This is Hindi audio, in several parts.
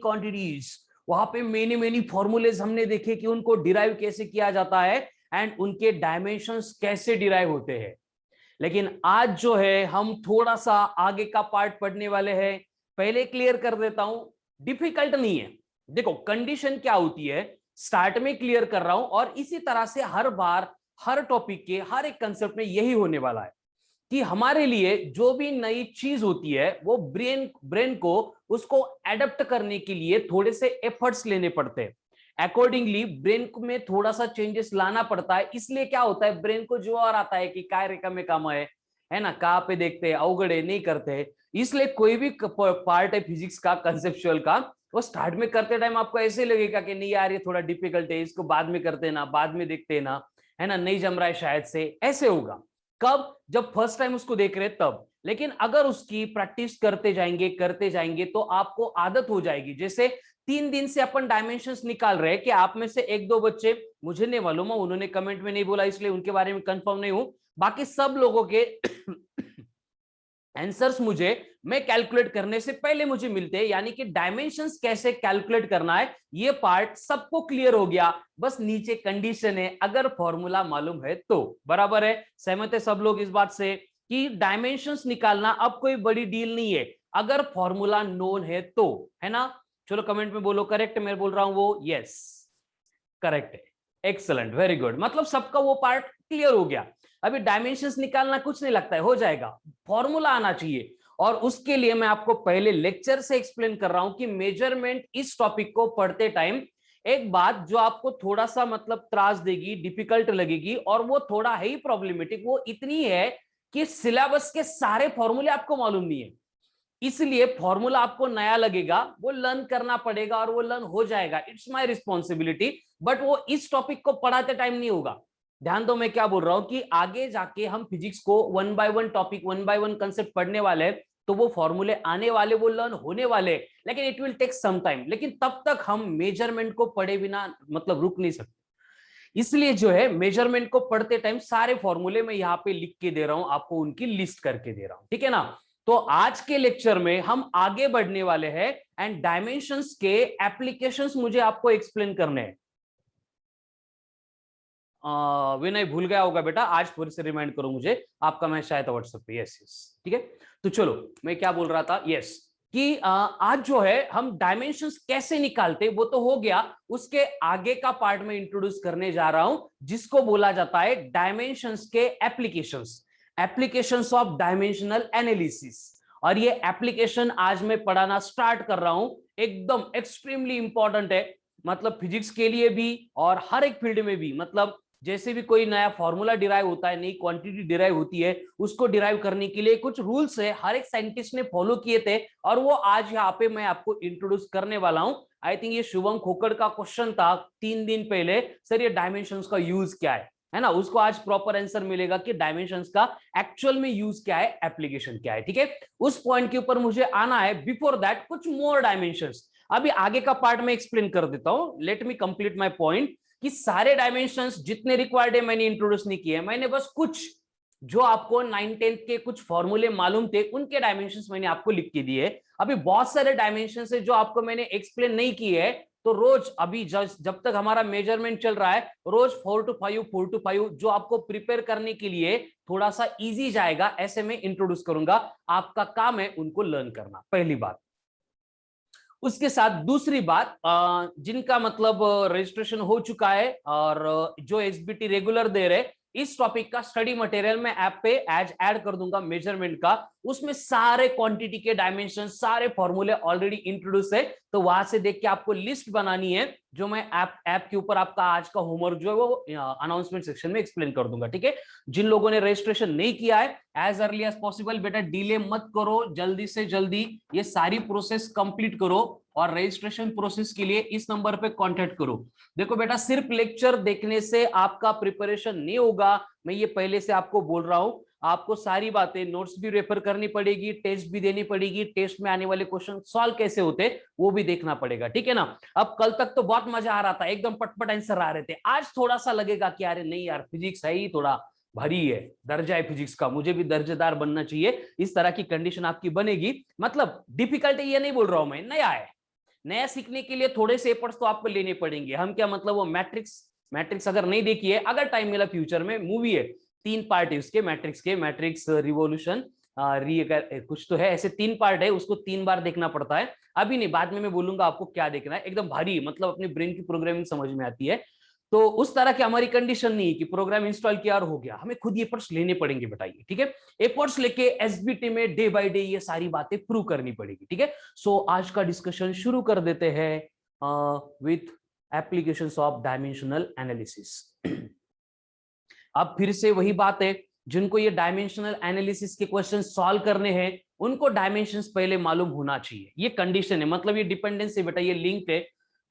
क्वांटिटीज, वहां पे मेनी मेनी फॉर्मूलेज हमने देखे कि उनको डिराइव कैसे किया जाता है एंड उनके डायमेंशंस कैसे डिराइव होते हैं। लेकिन आज जो है हम थोड़ा सा आगे का पार्ट पढ़ने वाले हैं। पहले क्लियर कर देता हूं, डिफिकल्ट नहीं है। देखो कंडीशन क्या होती है स्टार्ट में क्लियर कर रहा हूं, और इसी तरह से हर बार हर टॉपिक के हर एक कंसेप्ट में यही होने वाला है कि हमारे लिए जो भी नई चीज होती है वो ब्रेन को उसको एडप्ट करने के लिए थोड़े से एफर्ट्स लेने पड़ते हैं। अकॉर्डिंगली ब्रेन में थोड़ा सा चेंजेस लाना पड़ता है। इसलिए क्या होता है, ब्रेन को जो और आता है कि काय रेखा में काम है ना, कहाँ पे देखते हैं, अवगड़े नहीं करते हैं। इसलिए कोई भी पार्ट है फिजिक्स का कंसेप्चुअल का, वो स्टार्ट में करते टाइम आपको ऐसे लगेगा कि नहीं यार ये थोड़ा डिफिकल्ट है, इसको बाद में करते ना, बाद में देखते ना, है ना, नहीं जम रहा है शायद से, ऐसे होगा। कब? जब फर्स्ट टाइम उसको देख रहे तब। लेकिन अगर उसकी प्रैक्टिस करते जाएंगे तो आपको आदत हो जाएगी। जैसे 3 दिन से अपन डायमेंशंस निकाल रहे हैं कि आप में से 1-2 बच्चे, मुझे नहीं मालूम, उन्होंने कमेंट में नहीं बोला इसलिए उनके बारे में कंफर्म नहीं हूं, बाकी सब लोगों के आंसर्स मुझे मैं कैलकुलेट करने से पहले मुझे मिलते हैं। यानी कि डायमेंशंस कैसे कैलकुलेट करना है ये पार्ट सबको क्लियर हो गया। बस नीचे कंडीशन है, अगर फॉर्मूला मालूम है तो। बराबर है? सहमत है सब लोग इस बात से कि डायमेंशंस निकालना अब कोई बड़ी डील नहीं है अगर फॉर्मूला नोन है तो, है ना? चलो कमेंट में बोलो करेक्ट मैं बोल रहा हूं वो, यस करेक्ट है, एक्सलेंट, वेरी गुड। मतलब सबका वो पार्ट क्लियर हो गया। अभी डायमेंशंस निकालना कुछ नहीं लगता है, हो जाएगा, फॉर्मूला आना चाहिए। और उसके लिए मैं आपको पहले लेक्चर से एक्सप्लेन कर रहा हूं कि मेजरमेंट इस टॉपिक को पढ़ते टाइम एक बात जो आपको थोड़ा सा मतलब त्रास देगी, डिफिकल्ट लगेगी, और वो थोड़ा है ही प्रॉब्लमेटिक, वो इतनी है कि सिलेबस के सारे फॉर्मूले आपको मालूम नहीं है। इसलिए फॉर्मूला आपको नया लगेगा, वो लर्न करना पड़ेगा और वो लर्न हो जाएगा, इट्स माय रिस्पॉन्सिबिलिटी। बट वो इस टॉपिक को पढ़ाते टाइम नहीं होगा। ध्यान दो मैं क्या बोल रहा हूं कि आगे जाके हम फिजिक्स को 1 बाय 1 टॉपिक, 1 बाय 1 कंसेप्ट पढ़ने वाले हैं, तो वो फॉर्मूले आने वाले, वो लर्न होने वाले, लेकिन it will take some time. लेकिन तब तक हम मेजरमेंट को पढ़े बिना मतलब रुक नहीं सकते। इसलिए जो है मेजरमेंट को पढ़ते टाइम सारे फॉर्मूले मैं यहाँ पे लिख के दे रहा हूं, आपको उनकी लिस्ट करके दे रहा हूं, ठीक है ना? तो आज के लेक्चर में हम आगे बढ़ने वाले हैं एंड डायमेंशंस के एप्लीकेशंस मुझे आपको एक्सप्लेन करने हैं। विनय भूल गया होगा बेटा, आज फिर से रिमाइंड करो मुझे, आपका मैं शायद व्हाट्सएप पे, यस यस ठीक है। तो चलो मैं क्या बोल रहा था, यस कि आज जो है हम डायमेंशंस कैसे निकालते वो तो हो गया। उसके आगे का पार्ट में इंट्रोड्यूस करने जा रहा हूं जिसको बोला जाता है डायमेंशंस के applications, applications of dimensional analysis. और ये एप्लीकेशन आज मैं पढ़ाना स्टार्ट कर रहा हूं, एकदम एक्सट्रीमली इंपॉर्टेंट है, मतलब फिजिक्स के लिए भी और हर एक फील्ड में भी। मतलब जैसे भी कोई नया फॉर्मूला डिराइव होता है, नई क्वांटिटी डिराइव होती है, उसको डिराइव करने के लिए कुछ रूल्स है, हर एक साइंटिस्ट ने फॉलो किए थे, और वो आज यहाँ पे मैं आपको इंट्रोड्यूस करने वाला हूं। आई थिंक ये शुभम खोकड़ का क्वेश्चन था 3 दिन पहले, सर ये डायमेंशंस का यूज क्या है ना? उसको आज प्रॉपर आंसर मिलेगा कि डायमेंशंस का एक्चुअल में यूज क्या है, एप्लीकेशन क्या है, ठीक है? उस पॉइंट के ऊपर मुझे आना है। बिफोर दैट कुछ मोर डायमेंशंस अभी आगे का पार्ट में एक्सप्लेन कर देता हूं। Let me complete my point कि सारे डायमेंशंस जितने रिक्वायर्ड है मैंने इंट्रोड्यूस नहीं किए, मैंने बस कुछ जो आपको 9-10 के कुछ फॉर्मूले मालूम थे उनके डायमेंशंस मैंने आपको लिख के दिए। अभी बहुत सारे डायमेंशंस है जो आपको मैंने एक्सप्लेन नहीं किए है, तो रोज अभी जब तक हमारा मेजरमेंट चल रहा है, रोज 4 to 5 जो आपको प्रिपेयर करने के लिए थोड़ा सा इजी जाएगा, ऐसे में इंट्रोड्यूस करूंगा। आपका काम है उनको लर्न करना, पहली बात। उसके साथ दूसरी बात, जिनका मतलब रजिस्ट्रेशन हो चुका है और जो एसबीटी रेगुलर दे रहे, इस टॉपिक का स्टडी मटेरियल मैं ऐप पे आज ऐड कर दूंगा मेजरमेंट का। उसमें सारे क्वांटिटी के डायमेंशन, सारे फॉर्मूले ऑलरेडी इंट्रोड्यूस है, तो वहां से देख के आपको लिस्ट बनानी है, जो मैं ऐप के ऊपर आपका आज का होमवर्क जो है वो अनाउंसमेंट सेक्शन में एक्सप्लेन कर दूंगा, ठीक है? जिन लोगों ने रजिस्ट्रेशन नहीं किया है, एज अर्ली एज पॉसिबल बेटा डिले मत करो, जल्दी से जल्दी ये सारी प्रोसेस कंप्लीट करो, और रजिस्ट्रेशन प्रोसेस के लिए इस नंबर पे कांटेक्ट करो। देखो बेटा सिर्फ लेक्चर देखने से आपका प्रिपरेशन नहीं होगा, मैं ये पहले से आपको बोल रहा हूं। आपको सारी बातें, नोट्स भी रेफर करनी पड़ेगी, टेस्ट भी देनी पड़ेगी, टेस्ट में आने वाले क्वेश्चन सॉल्व कैसे होते वो भी देखना पड़ेगा, ठीक है ना? अब कल तक तो बहुत मजा आ रहा था, एकदम पटपट आंसर आ रहे थे, आज थोड़ा सा लगेगा कि अरे नहीं यार फिजिक्स है ही थोड़ा भारी है, दर्जा है फिजिक्स का, मुझे भी दर्जेदार बनना चाहिए, इस तरह की कंडीशन आपकी बनेगी। मतलब डिफिकल्ट ये नहीं बोल रहा हूं मैं, नया है, नया सीखने के लिए थोड़े से एफर्ट्स तो आपको लेने पड़ेंगे। हम क्या मतलब वो मैट्रिक्स अगर नहीं देखी है, अगर टाइम मिला फ्यूचर में, मूवी है 3 पार्ट है उसके, मैट्रिक्स रिवॉल्यूशन कुछ तो है, ऐसे 3 पार्ट है, उसको 3 बार देखना पड़ता है। अभी नहीं, बाद में मैं बोलूंगा आपको क्या देखना है, एकदम भारी, मतलब अपने ब्रेन की प्रोग्रामिंग समझ में आती है। तो उस तरह की हमारी कंडीशन नहीं है कि प्रोग्राम इंस्टॉल किया और हो गया, हमें खुद ये एफर्ट्स लेने पड़ेंगे, बताइए, ठीक है। एफर्ट्स लेके एसबीटी में डे बाय डे ये सारी बातें प्रूव करनी पड़ेगी, ठीक है। सो आज का डिस्कशन शुरू कर देते हैं with applications of dimensional analysis. अब फिर से वही बात है, जिनको ये डायमेंशनल एनालिसिस के क्वेश्चन सॉल्व करने हैं उनको डायमेंशंस पहले मालूम होना चाहिए, ये कंडीशन है, मतलब ये डिपेंडेंसी बेटा, ये लिंक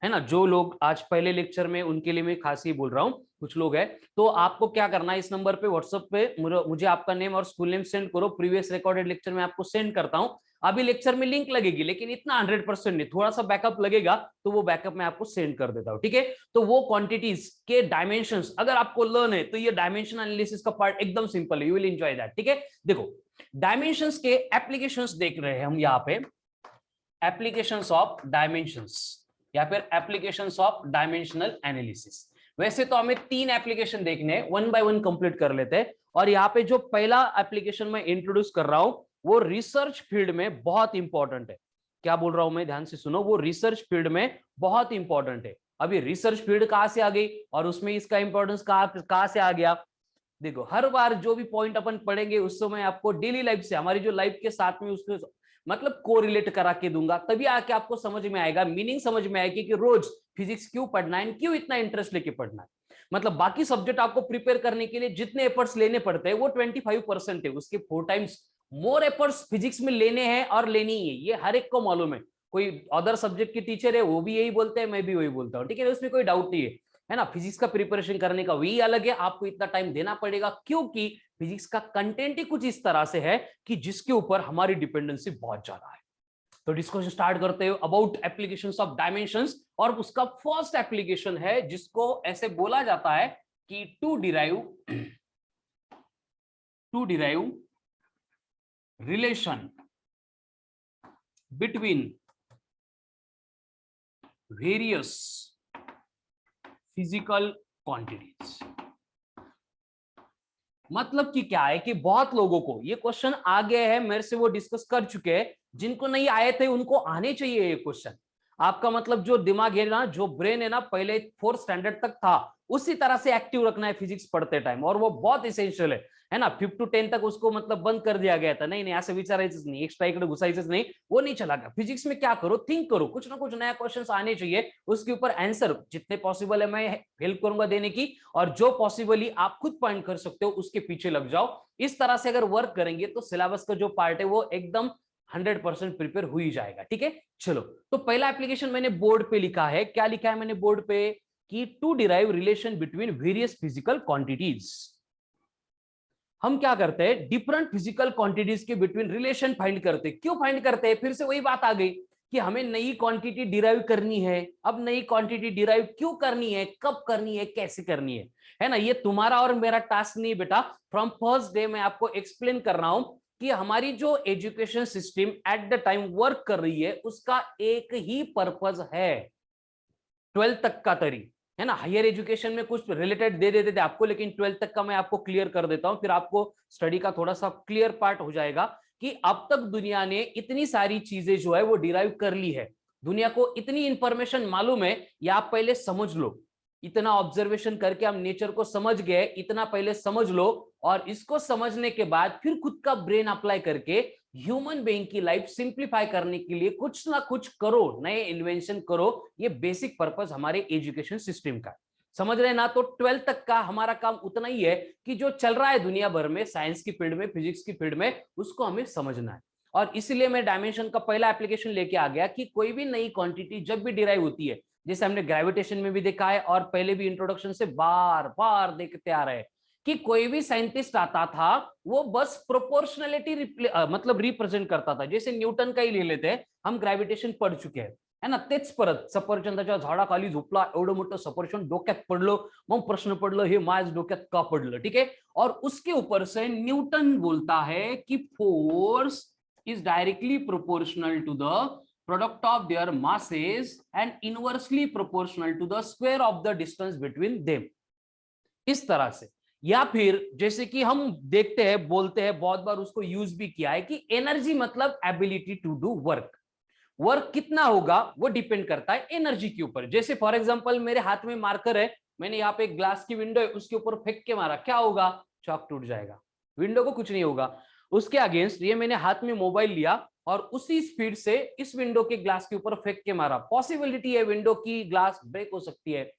है ना। जो लोग आज पहले लेक्चर में, उनके लिए मैं खास ही बोल रहा हूँ, कुछ लोग हैं, तो आपको क्या करना है, इस नंबर पे व्हाट्सएप पे मुझे आपका नेम और स्कूल नेम सेंड करो, प्रीवियस रिकॉर्डेड लेक्चर में आपको सेंड करता हूँ। अभी लेक्चर में लिंक लगेगी, लेकिन इतना 100% नहीं, थोड़ा सा बैकअप लगेगा, तो वो बैकअप मैं आपको सेंड कर देता हूँ, ठीक है। तो वो क्वांटिटीज के डायमेंशंस अगर आपको लर्न है, तो ये डायमेंशन एनालिसिस का पार्ट एकदम सिंपल है, यू विल एंजॉय दैट, ठीक है। देखो डायमेंशंस के एप्लीकेशंस देख रहे हैं हम यहाँ पे, एप्लीकेशंस ऑफ डायमेंशंस या फिर एप्लीकेशंस ऑफ डायमेंशनल एनालिसिस। वैसे तो हमें 3 एप्लीकेशन देखने हैं, 1 बाय 1 कंप्लीट कर लेते हैं। और यहाँ पे जो पहला एप्लीकेशन मैं इंट्रोड्यूस कर रहा हूं, वो रिसर्च फील्ड में बहुत इंपॉर्टेंट है। क्या बोल रहा हूं मैं, ध्यान से सुनो, वो रिसर्च फील्ड में बहुत इंपॉर्टेंट है। अभी रिसर्च फील्ड कहां से आ गई और उसमें इसका इंपॉर्टेंस कहां से आ गया। देखो हर बार जो भी पॉइंट अपन पढ़ेंगे उस समय आपको डेली लाइफ से, हमारी जो लाइफ के साथ में उसको मतलब कोरिलेट करा के दूंगा, तभी आके आपको समझ में आएगा, मीनिंग समझ में आएगी कि रोज फिजिक्स क्यों पढ़ना है, क्यों इतना इंटरेस्ट लेके पढ़ना है। मतलब बाकी सब्जेक्ट आपको प्रिपेयर करने के लिए जितने एफर्ट्स लेने पड़ते हैं वो 25% है, उसके 4 टाइम्स मोर एफर्ट्स फिजिक्स में लेने हैं और लेनी ही है, ये हर एक को मालूम है। कोई अदर सब्जेक्ट के टीचर है वो भी यही बोलते हैं, मैं भी वही बोलता हूँ, ठीक है, उसमें कोई डाउट नहीं है ना। फिजिक्स का प्रिपरेशन करने का वे अलग है, आपको इतना टाइम देना पड़ेगा, क्योंकि फिजिक्स का कंटेंट ही कुछ इस तरह से है कि जिसके ऊपर हमारी डिपेंडेंसी बहुत ज्यादा है। तो डिस्कशन स्टार्ट करते हैं अबाउट एप्लीकेशंस ऑफ डायमेंशंस, और उसका फर्स्ट एप्लीकेशन है जिसको ऐसे बोला जाता है कि to derive relation between various physical quantities. मतलब कि क्या है कि बहुत लोगों को ये क्वेश्चन आ गए हैं, मेरे से वो डिस्कस कर चुके हैं, जिनको नहीं आए थे उनको आने चाहिए ये क्वेश्चन। आपका मतलब जो दिमाग है ना, जो ब्रेन है ना, पहले 4th स्टैंडर्ड तक था उसी तरह से एक्टिव रखना है फिजिक्स पढ़ते टाइम, और वो बहुत इसेंशियल है ना। 5 to 10 तक उसको मतलब बंद कर दिया गया था, नहीं नहीं ऐसे विचारायचंच नहीं, एक्स्ट्रा इकडे घुसायचंच नहीं, वो नहीं चला गया। फिजिक्स में क्या करो, थिंक करो, कुछ ना कुछ नया क्वेश्चन आने चाहिए, उसके ऊपर आंसर जितने पॉसिबल है मैं हेल्प करूंगा देने की, और जो पॉसिबली आप खुद पॉइंट कर सकते हो उसके पीछे लग जाओ। इस तरह से अगर वर्क करेंगे तो सिलेबस का जो पार्ट है वो एकदम 100% प्रिपेयर हो ही जाएगा, ठीक है। चलो, तो पहला एप्लीकेशन मैंने बोर्ड पे लिखा है, क्या लिखा है मैंने बोर्ड पे, कि to derive relation between various physical quantities. हम क्या करते हैं, डिफरेंट फिजिकल क्वांटिटीज के बिटवीन रिलेशन फाइंड करते हैं। क्यों फाइंड करते हैं, फिर से वही बात आ गई कि हमें नई क्वांटिटी डिराइव करनी है। अब नई क्वांटिटी डिराइव क्यों करनी है, कब करनी है, कैसे करनी है ना। ये तुम्हारा और मेरा टास्क नहीं बेटा, फ्रॉम फर्स्ट डे मैं आपको एक्सप्लेन कर रहा हूं कि हमारी जो education system at the time work कर रही है उसका एक ही पर्पज है, 12th तक का तरी है ना। हायर एजुकेशन में कुछ रिलेटेड दे देते थे आपको, लेकिन 12th तक का मैं आपको क्लियर कर देता हूं, फिर आपको स्टडी का थोड़ा सा क्लियर पार्ट हो जाएगा कि अब तक दुनिया ने इतनी सारी चीजें जो है वो डिराइव कर ली है, दुनिया को इतनी इंफॉर्मेशन मालूम है, या आप पहले समझ लो, इतना ऑब्जर्वेशन करके हम नेचर को समझ गए, इतना पहले समझ लो, और इसको समझने के बाद फिर खुद का ब्रेन अप्लाई करके ह्यूमन बीइंग की लाइफ सिंप्लीफाई करने के लिए कुछ ना कुछ करो, नए इन्वेंशन करो। ये बेसिक पर्पस हमारे एजुकेशन सिस्टम का, समझ रहे ना। तो 12th तक का हमारा काम उतना ही है कि जो चल रहा है दुनिया भर में, साइंस की फील्ड में, फिजिक्स की फील्ड में, उसको हमें समझना है। और इसलिए मैं डायमेंशन का पहला एप्लीकेशन लेके आ गया कि कोई भी नई क्वांटिटी जब भी डिराइव होती है, जैसे हमने ग्रेविटेशन में भी देखा है और पहले भी इंट्रोडक्शन से बार बार देखते आ रहे हैं कि कोई भी साइंटिस्ट आता था वो बस प्रोपोर्शनलिटी मतलब रिप्रेजेंट करता था। जैसे न्यूटन का ही ले लेते हैं, हम ग्रेविटेशन पढ़ चुके हैं है ना। तेच परत सफरचंदाच्या झाडाखाली झोपला, एवढं मोठं सफरचंद डोक्यात पडलं, मग प्रश्न पडलं हे माझ डोक्यात का पडलं, ठीक है। और उसके ऊपर से न्यूटन बोलता है कि force is directly proportional to the product of their masses and inversely proportional to the square of the distance between them. इस तरह से, या फिर जैसे कि हम देखते हैं, बोलते हैं, बहुत बार उसको यूज भी किया है कि एनर्जी मतलब ability to do work. Work कितना होगा वो डिपेंड करता है एनर्जी के ऊपर। जैसे फॉर एग्जांपल मेरे हाथ में मार्कर है, मैंने यहाँ पे एक ग्लास की विंडो है, उसके ऊपर फेंक के मारा, क्या होगा? चॉक टूट जाएगा, विंडो को कुछ नहीं होगा। उसके अगेंस्ट ये मैंने हाथ में मोबाइल लिया और उसी स्पीड से इस विंडो के ग्लास के ऊपर फेंक के मारा, पॉसिबिलिटी है विंडो की ग्लास ब्रेक हो सकती है।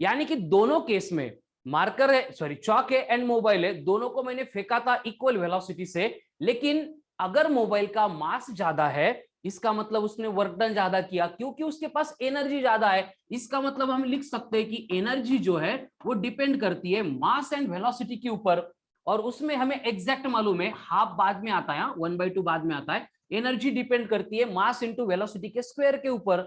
यानी कि दोनों केस में मार्कर है, सॉरी चॉक है एंड मोबाइल है, दोनों को मैंने फेंका था इक्वल वेलोसिटी से, लेकिन अगर मोबाइल का मास ज्यादा है इसका मतलब उसने वर्क डन ज्यादा किया, क्योंकि उसके पास एनर्जी ज्यादा है। इसका मतलब हम लिख सकते हैं कि एनर्जी जो है वो डिपेंड करती है मास एंड वेलोसिटी के ऊपर, और उसमें हमें एग्जैक्ट मालूम है, हाफ बाद में आता है, 1/2 बाद में आता है। एनर्जी डिपेंड करती है मास इंटू वेलोसिटी के स्क्वायर के ऊपर।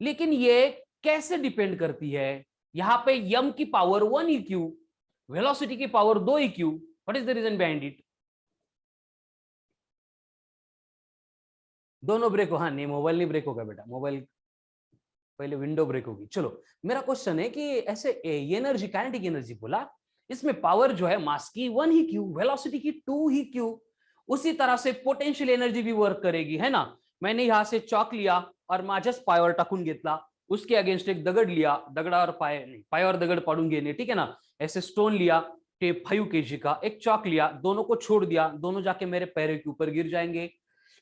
लेकिन ये कैसे डिपेंड करती है? यहां पे यम की पावर 1 EQ, वेलोसिटी की power 2 EQ। What is the reason behind it? दोनों ब्रेक हो? हाँ नहीं, मोबाइल नहीं ब्रेक होगा बेटा, मोबाइल पहले विंडो ब्रेक होगी। चलो मेरा क्वेश्चन है कि ऐसे एनर्जी, काइनेटिक एनर्जी बोला, इसमें पावर जो है मास की 1 EQ, वेलोसिटी की 2 EQ, उसी तरह से पोटेंशियल एनर्जी भी वर्क करेगी, है ना? मैंने यहां से चॉक लिया और माझ्याच पायावर टाकून घेतला, उसके अगेंस्ट एक दगड लिया, दगडावर पाय नहीं, पायावर दगड पाडून घेने, ठीक है ना? ऐसे स्टोन लिया 5 kg का, एक चॉक लिया, दोनों को छोड़ दिया, दोनों जाके मेरे पैरों के ऊपर गिर जाएंगे।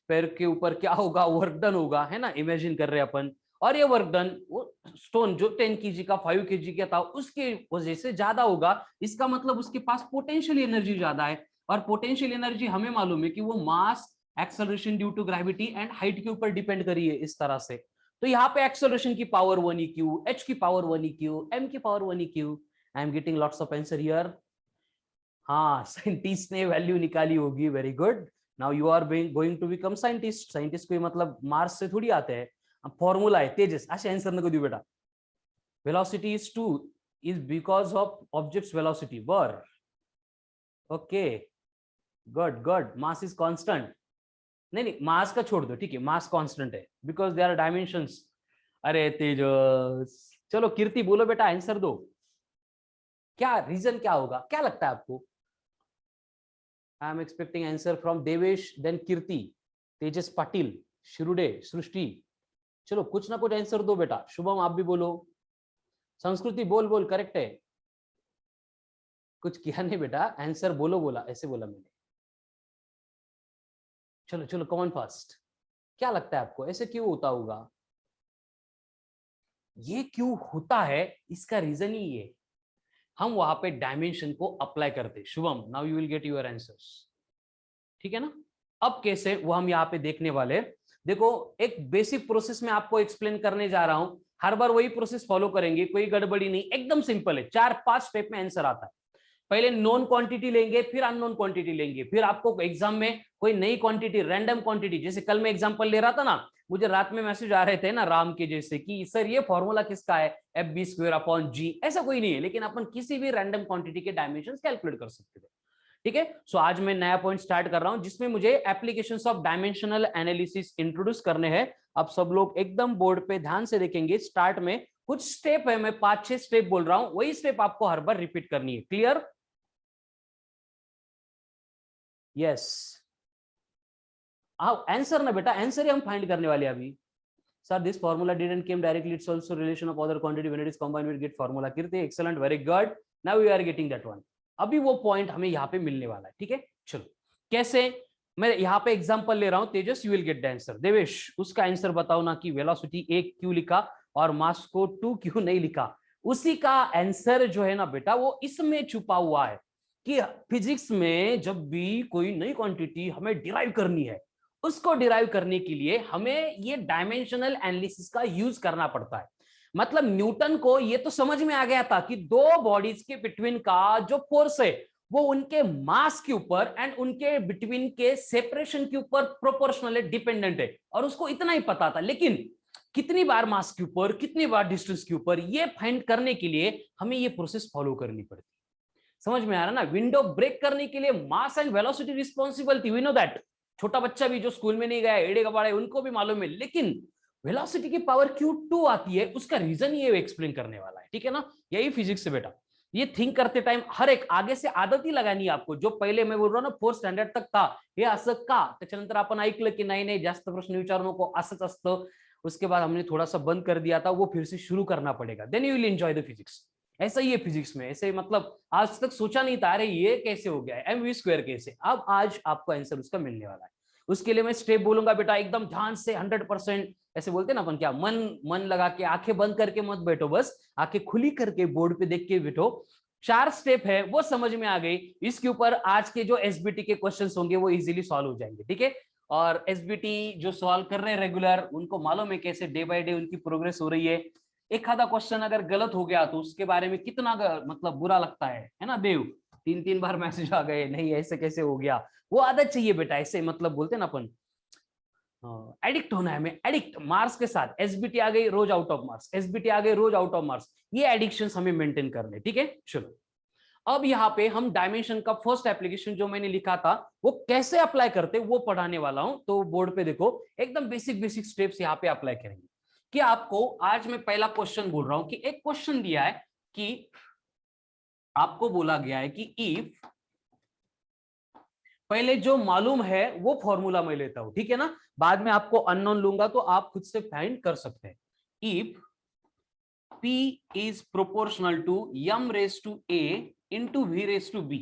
पैर के ऊपर क्या होगा? वर्क डन होगा, है ना? इमेजिन कर रहे हैं अपन। और ये वर्क डन वो स्टोन जो 10 kg का 5 kg का था उसके वजह से ज्यादा होगा। इसका मतलब उसके पास पोटेंशियल एनर्जी ज्यादा है, और पोटेंशियल एनर्जी हमें मालूम है कि वो mass, acceleration due to gravity and height के ऊपर डिपेंड करी है, इस तरह से। तो यहाँ पे एक्सेलरेशन की पावर 1 EQ, एच की पावर 1 EQ, एम की power 1 EQ। I am getting lots of answer here. हाँ, साइंटिस्ट ने वैल्यू निकाली होगी, very good. Now you are going to become scientist. Scientist कोई मतलब मार्स से थोड़ी आते हैं। फॉर्मूला है तेजस, असे आंसर नको देऊ बेटा। Velocity is 2 is because of objects velocity बर। Okay, good good. Mass is constant. नहीं नहीं, मास का छोड़ दो, ठीक है, मास कांस्टेंट है बिकॉज दे आर डायमेंशंस। अरे तेजस, चलो कीर्ति बोलो बेटा, आंसर दो। क्या रीजन क्या होगा, क्या लगता है आपको? I am expecting answer from Devesh, then Kirti, Tejas Patil, Shirude, सृष्टि। चलो कुछ ना कुछ आंसर दो बेटा। शुभम आप भी बोलो। संस्कृति बोल बोल, करेक्ट है। कुछ किया नहीं बेटा, आंसर बोलो, बोला ऐसे बोला मैंने। चलो चलो कम ऑन फास्ट। क्या लगता है आपको ऐसे क्यों होता होगा? ये क्यों होता है, इसका रीजन ही ये, हम वहां पे डायमेंशन को अप्लाई करते। Shubham, now you will get your answers, ठीक है ना? अब कैसे वो हम यहाँ पे देखने वाले। देखो, एक बेसिक प्रोसेस में आपको एक्सप्लेन करने जा रहा हूं, हर बार वही प्रोसेस फॉलो करेंगे, कोई गड़बड़ी नहीं, एकदम सिंपल है। 4-5 स्टेप में आंसर आता है। पहले नॉन क्वांटिटी लेंगे, फिर अननोन क्वांटिटी लेंगे, फिर आपको एग्जाम में कोई नई क्वांटिटी, रैंडम क्वांटिटी, जैसे कल मैं एग्जांपल ले रहा था ना, मुझे रात में मैसेज आ रहे थे ना राम के जैसे कि सर ये फॉर्मूला किसका है, FB²/G। ऐसा कोई नहीं है, लेकिन अपन किसी भी रैंडम क्वांटिटी के डायमेंशंस कैलकुलेट कर सकते थे, ठीक है? सो आज मैं नया पॉइंट स्टार्ट कर रहा हूं जिसमें मुझे applications of dimensional analysis introduce करने हैं। अब सब लोग एकदम बोर्ड पे ध्यान से देखेंगे। स्टार्ट में कुछ स्टेप है, मैं 5-6 स्टेप बोल रहा हूं, वही स्टेप आपको हर बार रिपीट करनी है। क्लियर? यस। आंसर ना बेटा, आंसर ही हम फाइंड करने वाले हैं अभी। Sir, this formula didn't came directly. It's also relation of other quantity when it is combined we get formula. Kirti, excellent, very good. Now we are getting that one. अभी वो पॉइंट हमें यहाँ पे मिलने वाला है, ठीक है? चलो कैसे, मैं यहाँ पे एग्जांपल ले रहा हूँ। Tejas, you will get the answer. Devesh, उसका आंसर बताओ ना कि वेलोसिटी 1 क्यों लिखा और मास को 2 क्यों नहीं लिखा। उसी का आंसर जो है ना बेटा, वो इसमें छुपा हुआ है कि फिजिक्स में जब भी कोई नई क्वांटिटी हमें डिराइव करनी है, उसको डिराइव करने के लिए हमें ये डायमेंशनल एनालिसिस का यूज करना पड़ता है। मतलब न्यूटन को ये तो समझ में आ गया था कि दो बॉडीज के बिटवीन का जो फोर्स है वो उनके मास के ऊपर एंड उनके बिटवीन के सेपरेशन के ऊपर प्रोपोर्शनल है, डिपेंडेंट है, और उसको इतना ही पता था। लेकिन कितनी बार मास के ऊपर, कितनी बार डिस्टेंस के ऊपर, ये फाइंड करने के लिए हमें ये प्रोसेस फॉलो करनी पड़ती। समझ में आ रहा ना? विंडो ब्रेक करने के लिए मास एंड वेलोसिटी रिस्पॉन्सिबल थी, वी नो दैट। छोटा बच्चा भी जो स्कूल में नहीं गया, एड़े गवाड़े, उनको भी मालूम है, लेकिन वेलोसिटी की पावर Q2 आती है, उसका रीजन ये एक्सप्लेन करने वाला है, ठीक है ना। यही फिजिक्स से बेटा, ये थिंक करते टाइम हर एक आगे से आदत ही लगानी है आपको. जो पहिले मैं बोल रहा ना 4th स्टँडर्ड तक था हे असं का, त्याच्यानंतर आपण ऐकलं की नाही नाही जास्त प्रश्न विचारू नको, असंच असतं. उसके बाद हमने थोड़ा सा बंद कर दिया था, वो फिर से शुरू करना पड़ेगा, then you will enjoy the physics. ऐसा ही है फिजिक्स में, ऐसे मतलब आज तक सोचा नहीं था, अरे ये कैसे हो गया है, mv² कैसे. अब आज आपको आंसर उसका मिलने वाला है. उसके लिए मैं स्टेप बोलूंगा बेटा, एकदम ध्यान से 100%, ऐसे बोलते ना अपन, क्या मन मन लगा के, आंखें बंद करके मत बैठो, बस आंखें खुली करके बोर्ड पे देख के बैठो. 4 स्टेप है वो समझ में आ गई, इसके ऊपर आज के जो एसबीटी के क्वेश्चंस होंगे वो इजीली सॉल्व हो जाएंगे, ठीक है. और एसबीटी जो सॉल्व कर रहे हैं रेगुलर, उनको मालूम है कैसे डे बाय डे उनकी प्रोग्रेस हो रही है. एक आधा क्वेश्चन अगर गलत हो गया तो उसके बारे में कितना मतलब बुरा लगता है ना देव, 3-3 बार मैसेज आ गए, नहीं ऐसे कैसे हो गया. वो आदत चाहिए बेटा, ऐसे मतलब बोलते ना अपन, एडिक्ट होना है, हमें एडिक्ट मार्क्स के साथ. एसबीटी आ गई रोज आउट ऑफ मार्क्स, एसबीटी आ गई रोज आउट ऑफ मार्क्स, ये एडिक्शंस हमें मेंटेन करने, ठीक है. चलो अब यहाँ पे हम डायमेंशन का फर्स्ट एप्लीकेशन जो मैंने लिखा था वो कैसे अप्लाई करते वो पढ़ाने वाला हूं. तो बोर्ड पे देखो, एकदम बेसिक बेसिक स्टेप्स यहाँ पे अप्लाई करेंगे. कि आपको आज मैं पहला क्वेश्चन बोल रहा हूं कि एक क्वेश्चन दिया है कि आपको बोला गया है कि इफ, पहले जो मालूम है वो फॉर्मूला मैं लेता हूं, ठीक है ना, बाद में आपको अननोन लूंगा तो आप खुद से फाइंड कर सकते हैं. If P is proportional to m raised to a into v raised to b.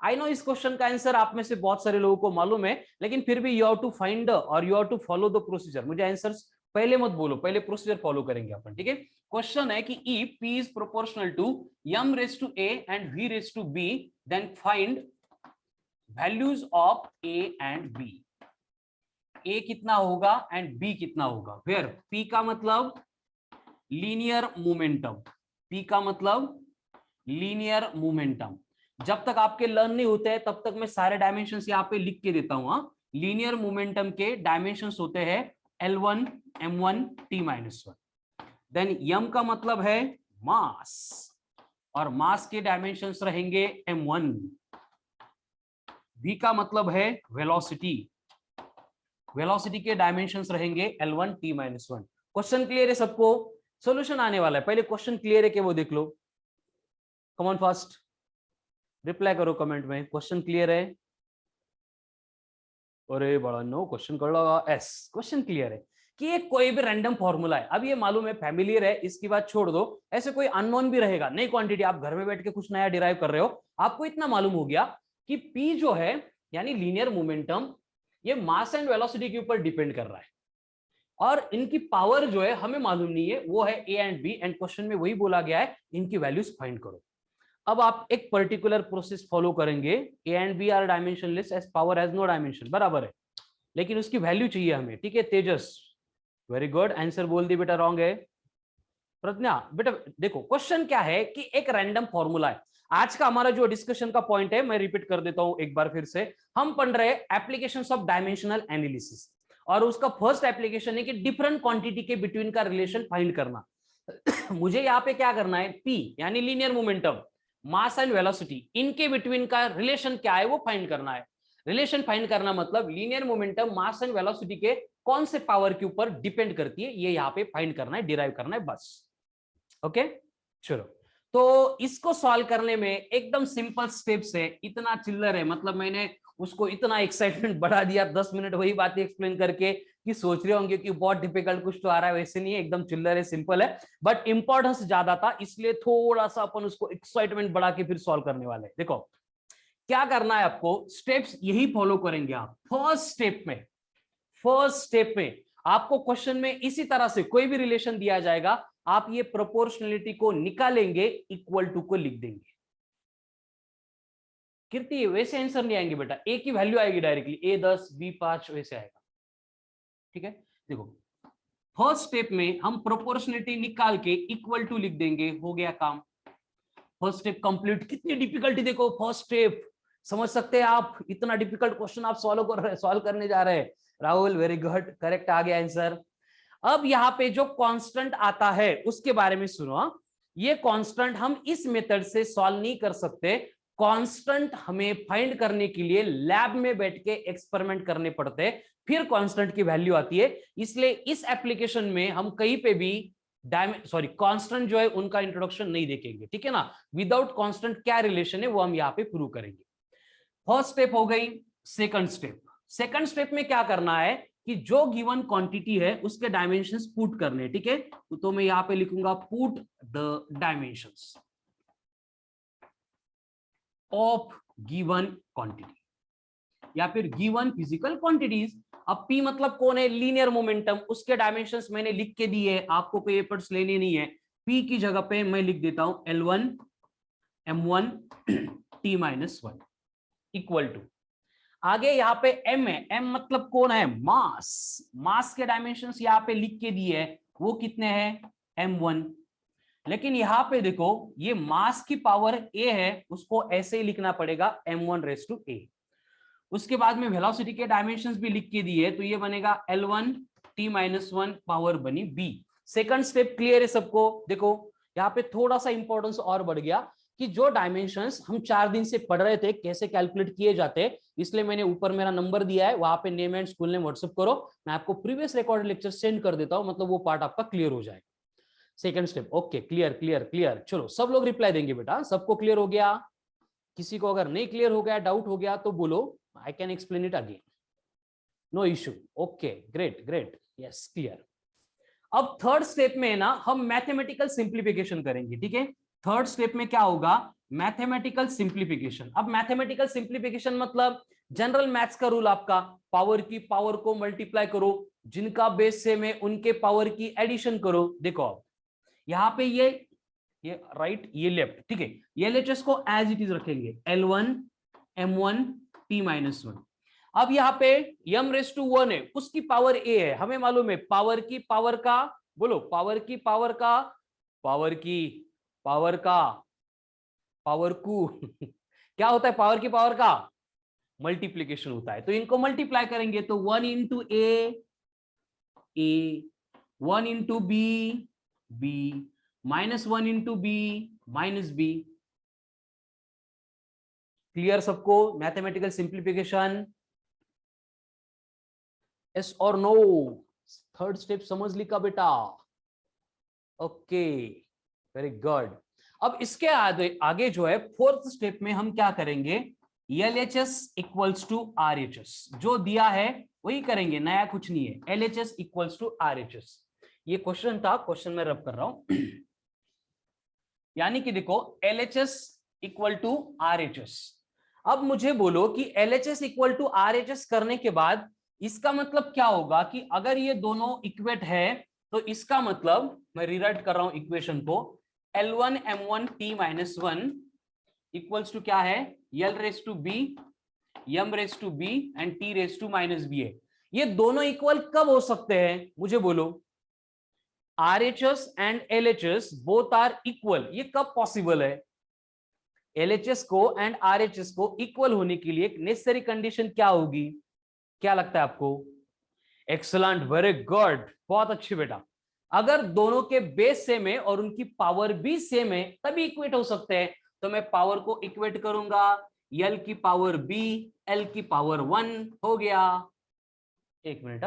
I know इस क्वेश्चन का आंसर आप में से बहुत सारे लोगों को मालूम है, लेकिन फिर भी यू हैव टू फाइंड और you have to follow the procedure. मुझे आंसर्स पहले मत बोलो, पहले प्रोसीजर फॉलो करेंगे अपन, ठीक है. क्वेश्चन है कि if p is proportional to m raised to a and v raised to b, then find values of a and b. a कितना होगा एंड b कितना होगा. वेयर p का मतलब लीनियर मोमेंटम, p का मतलब लीनियर मोमेंटम. जब तक आपके लर्न नहीं होते हैं तब तक मैं सारे डायमेंशंस यहाँ पे लिख के देता हूं. लीनियर मोमेंटम के डायमेंशंस होते हैं L1 M1 T-1. Then m का मतलब है मास, और मास के डायमेंशंस रहेंगे M1. v का मतलब है वेलोसिटी, वेलोसिटी के डायमेंशंस रहेंगे L1 T-1. क्वेश्चन क्लियर है सबको? सॉल्यूशन आने वाला है, पहले क्वेश्चन क्लियर है कि वो देख लो. कम ऑन फास्ट रिप्लाई करो कमेंट में, क्वेश्चन क्लियर है? अरे बड़ा नो क्वेश्चन कर लो. एस क्वेश्चन क्लियर है कि ये कोई भी रैंडम फॉर्मूला है. अब ये मालूम है फैमिलियर है, इसकी बात छोड़ दो. ऐसे कोई अननोन भी रहेगा, नई क्वांटिटी, आप घर में बैठ के कुछ नया डिराइव कर रहे हो, आपको इतना मालूम हो गया कि P जो है यानी लीनियर मोमेंटम, ये मास एंड वेलोसिटी के ऊपर डिपेंड कर रहा है, और इनकी पावर जो है हमें मालूम नहीं है, वो है A and B. And question में वही बोला गया है इनकी वैल्यूज फाइंड करो. अब आप एक पर्टिकुलर प्रोसेस फॉलो करेंगे. A and B are dimensionless as power has no dimension, बराबर है, लेकिन उसकी वैल्यू चाहिए हमें, ठीक है. तेजस वेरी गुड, आंसर बोल दी बेटा, रॉन्ग है. प्रज्ञा बेटा देखो क्वेश्चन क्या है कि एक रैंडम फॉर्मूला है. आज का हमारा जो डिस्कशन का पॉइंट है, मैं रिपीट कर देता हूं एक बार फिर से, हम पढ़ रहे एप्लीकेशंस ऑफ डायमेंशनल एनालिसिस, और उसका फर्स्ट एप्लीकेशन है कि डिफरेंट क्वांटिटी के बिटवीन का रिलेशन फाइंड करना. मुझे यहाँ पे क्या करना है, P यानी linear momentum, mass and velocity, इनके बिटवीन का रिलेशन क्या है वो फाइंड करना है. रिलेशन फाइंड करना मतलब linear momentum mass and velocity के कौन से पावर के ऊपर डिपेंड करती है, ये यहाँ पे फाइंड करना है, डिराइव करना है, बस. ओके चलो, तो इसको सॉल्व करने में एकदम सिंपल स्टेप्स है. इतना चिल्लर है, मतलब मैंने उसको इतना एक्साइटमेंट बढ़ा दिया 10 मिनट वही बातें एक्सप्लेन करके कि सोच रहे होंगे कि बहुत डिफिकल्ट कुछ तो आ रहा है. वैसे नहीं है, एकदम चिल्लर है, सिंपल है, बट इंपॉर्टेंस ज्यादा था, इसलिए थोड़ा सा अपन उसको एक्साइटमेंट बढ़ा के फिर सॉल्व करने वाले. देखो क्या करना है आपको, स्टेप्स यही फॉलो करेंगे आप. फर्स्ट स्टेप में आपको क्वेश्चन में इसी तरह से कोई भी रिलेशन दिया जाएगा, आप ये प्रोपोर्शनलिटी को निकालेंगे, इक्वल टू को लिख देंगे. कीर्ति वैसे आंसर नहीं आएंगे बेटा, ए की वैल्यू आएगी डायरेक्टली, ए 10 बी 5 वैसे आएगा, ठीक है. देखो फर्स्ट स्टेप में हम प्रोपोर्शनलिटी निकाल के इक्वल टू लिख देंगे, हो गया काम. First step complete. कितनी डिफिकल्टी देखो, फर्स्ट स्टेप समझ सकते हैं आप, इतना डिफिकल्ट क्वेश्चन आप सॉल्व करने जा रहे हैं. राहुल वेरी गुड, करेक्ट आ गया आंसर. अब यहाँ पे जो कांस्टेंट आता है उसके बारे में सुनो. ये कांस्टेंट हम इस मेथड से सॉल्व नहीं कर सकते, कांस्टेंट हमें फाइंड करने के लिए लैब में बैठ के एक्सपेरिमेंट करने पड़ते हैं, फिर कांस्टेंट की वैल्यू आती है। इसलिए इस एप्लीकेशन में हम कहीं पे भी कांस्टेंट जो है उनका इंट्रोडक्शन नहीं देखेंगे, ठीक है ना। विदाउट कांस्टेंट क्या रिलेशन है वो हम यहाँ पे प्रूव करेंगे। फर्स्ट स्टेप हो गई। सेकंड स्टेप में क्या करना है कि जो गिवन क्वांटिटी है उसके डायमेंशंस पुट करने, ठीक है। तो मैं यहां पे लिखूंगा put the dimensions of given quantity या फिर गिवन फिजिकल क्वांटिटीज। अब P मतलब कौन है, लीनियर मोमेंटम, उसके डायमेंशंस मैंने लिख के दिए, आपको कोई एफर्ट्स लेने नहीं है। P की जगह पे मैं लिख देता हूं L1 M1 T-1 equal to, आगे यहाँ पे M है, M मतलब कौन है, मास के डायमेंशंस यहाँ पे लिख के दिए है, वो कितने हैं M1। लेकिन यहाँ पे देखो ये मास की पावर A है, उसको ऐसे ही लिखना पड़ेगा M1⁴A। उसके बाद में वेलोसिटी के डायमेंशंस भी लिख के दिए, तो ये बनेगा L1 T-1 पावर बनी B। सेकंड स्टेप क्लियर है सबको। देखो यहाँ पे थोड़ा सा इंपॉर्टेंस और बढ़ गया कि जो डायमेंशंस हम 4 दिन से पढ़ रहे थे कैसे कैलकुलेट किए जाते, इसलिए मैंने ऊपर मेरा नंबर दिया है, वहां पे name and school name WhatsApp करो, मैं आपको प्रीवियस रिकॉर्डेड लेक्चर सेंड कर देता हूं, मतलब वो पार्ट आपका क्लियर हो जाएगा। Second step okay, clear clear clear. चलो सब लोग रिप्लाई देंगे बेटा, सबको क्लियर हो गया। किसी को अगर नहीं क्लियर हो गया, डाउट हो गया तो बोलो, I can explain it again, no issue. Okay great great, yes clear. अब थर्ड स्टेप में ना हम मैथमेटिकल सिंप्लीफिकेशन करेंगे, ठीक है। थर्ड स्टेप में क्या होगा, मैथमेटिकल सिंप्लीफिकेशन। अब मैथमेटिकल सिंप्लीफिकेशन मतलब जनरल मैथ्स का रूल आपका, पावर की पावर को मल्टीप्लाई करो, जिनका बेस सेम है उनके पावर की एडिशन करो। देखो अब यहाँ पे ये राइट ये लेफ्ट, ठीक है। ये एलएचएस को एज इट इज रखेंगे, L1 M1 T-1। अब यहाँ पे m⁻1 है, उसकी पावर A है, हमें मालूम है पावर की पावर का, बोलो पावर की पावर का, पावर की पावर का, पावर को क्या होता है, पावर की पावर का मल्टीप्लीकेशन होता है। तो इनको मल्टीप्लाई करेंगे तो 1 into A 1 into B -1 into B -B। Clear सबको मैथमेटिकल सिंप्लीफिकेशन, यस और नो। थर्ड स्टेप समझ ली का बेटा, ओके वेरी गुड। अब इसके आगे जो है फोर्थ स्टेप में हम क्या करेंगे, LHS इक्वल्स टू RHS, जो दिया है वही करेंगे, नया कुछ नहीं है। LHS इक्वल्स टू RHS, ये क्वेश्चन था, क्वेश्चन में रब कर रहा हूं यानी कि देखो LHS इक्वल टू RHS। अब मुझे बोलो कि LHS इक्वल टू RHS करने के बाद इसका मतलब क्या होगा कि अगर ये दोनों इक्वेट है तो इसका मतलब, मैं रीराइट कर रहा हूं इक्वेशन को, L1 M1 T-1 equals to क्या है, L⁻B M⁻B एंड T⁻B है। ये दोनों इक्वल कब हो सकते हैं मुझे बोलो, RHS and LHS both are equal, ये कब पॉसिबल है। LHS को एंड RHS को इक्वल होने के लिए एक नेसेसरी कंडीशन क्या होगी, क्या लगता है आपको। एक्सलेंट, वेरी गुड, बहुत अच्छे बेटा। अगर दोनों के बेस सेम है और उनकी पावर भी सेम है तभी इक्वेट हो सकते हैं। तो मैं पावर को इक्वेट करूंगा, L की पावर B L की पावर 1 हो गया। एक मिनट,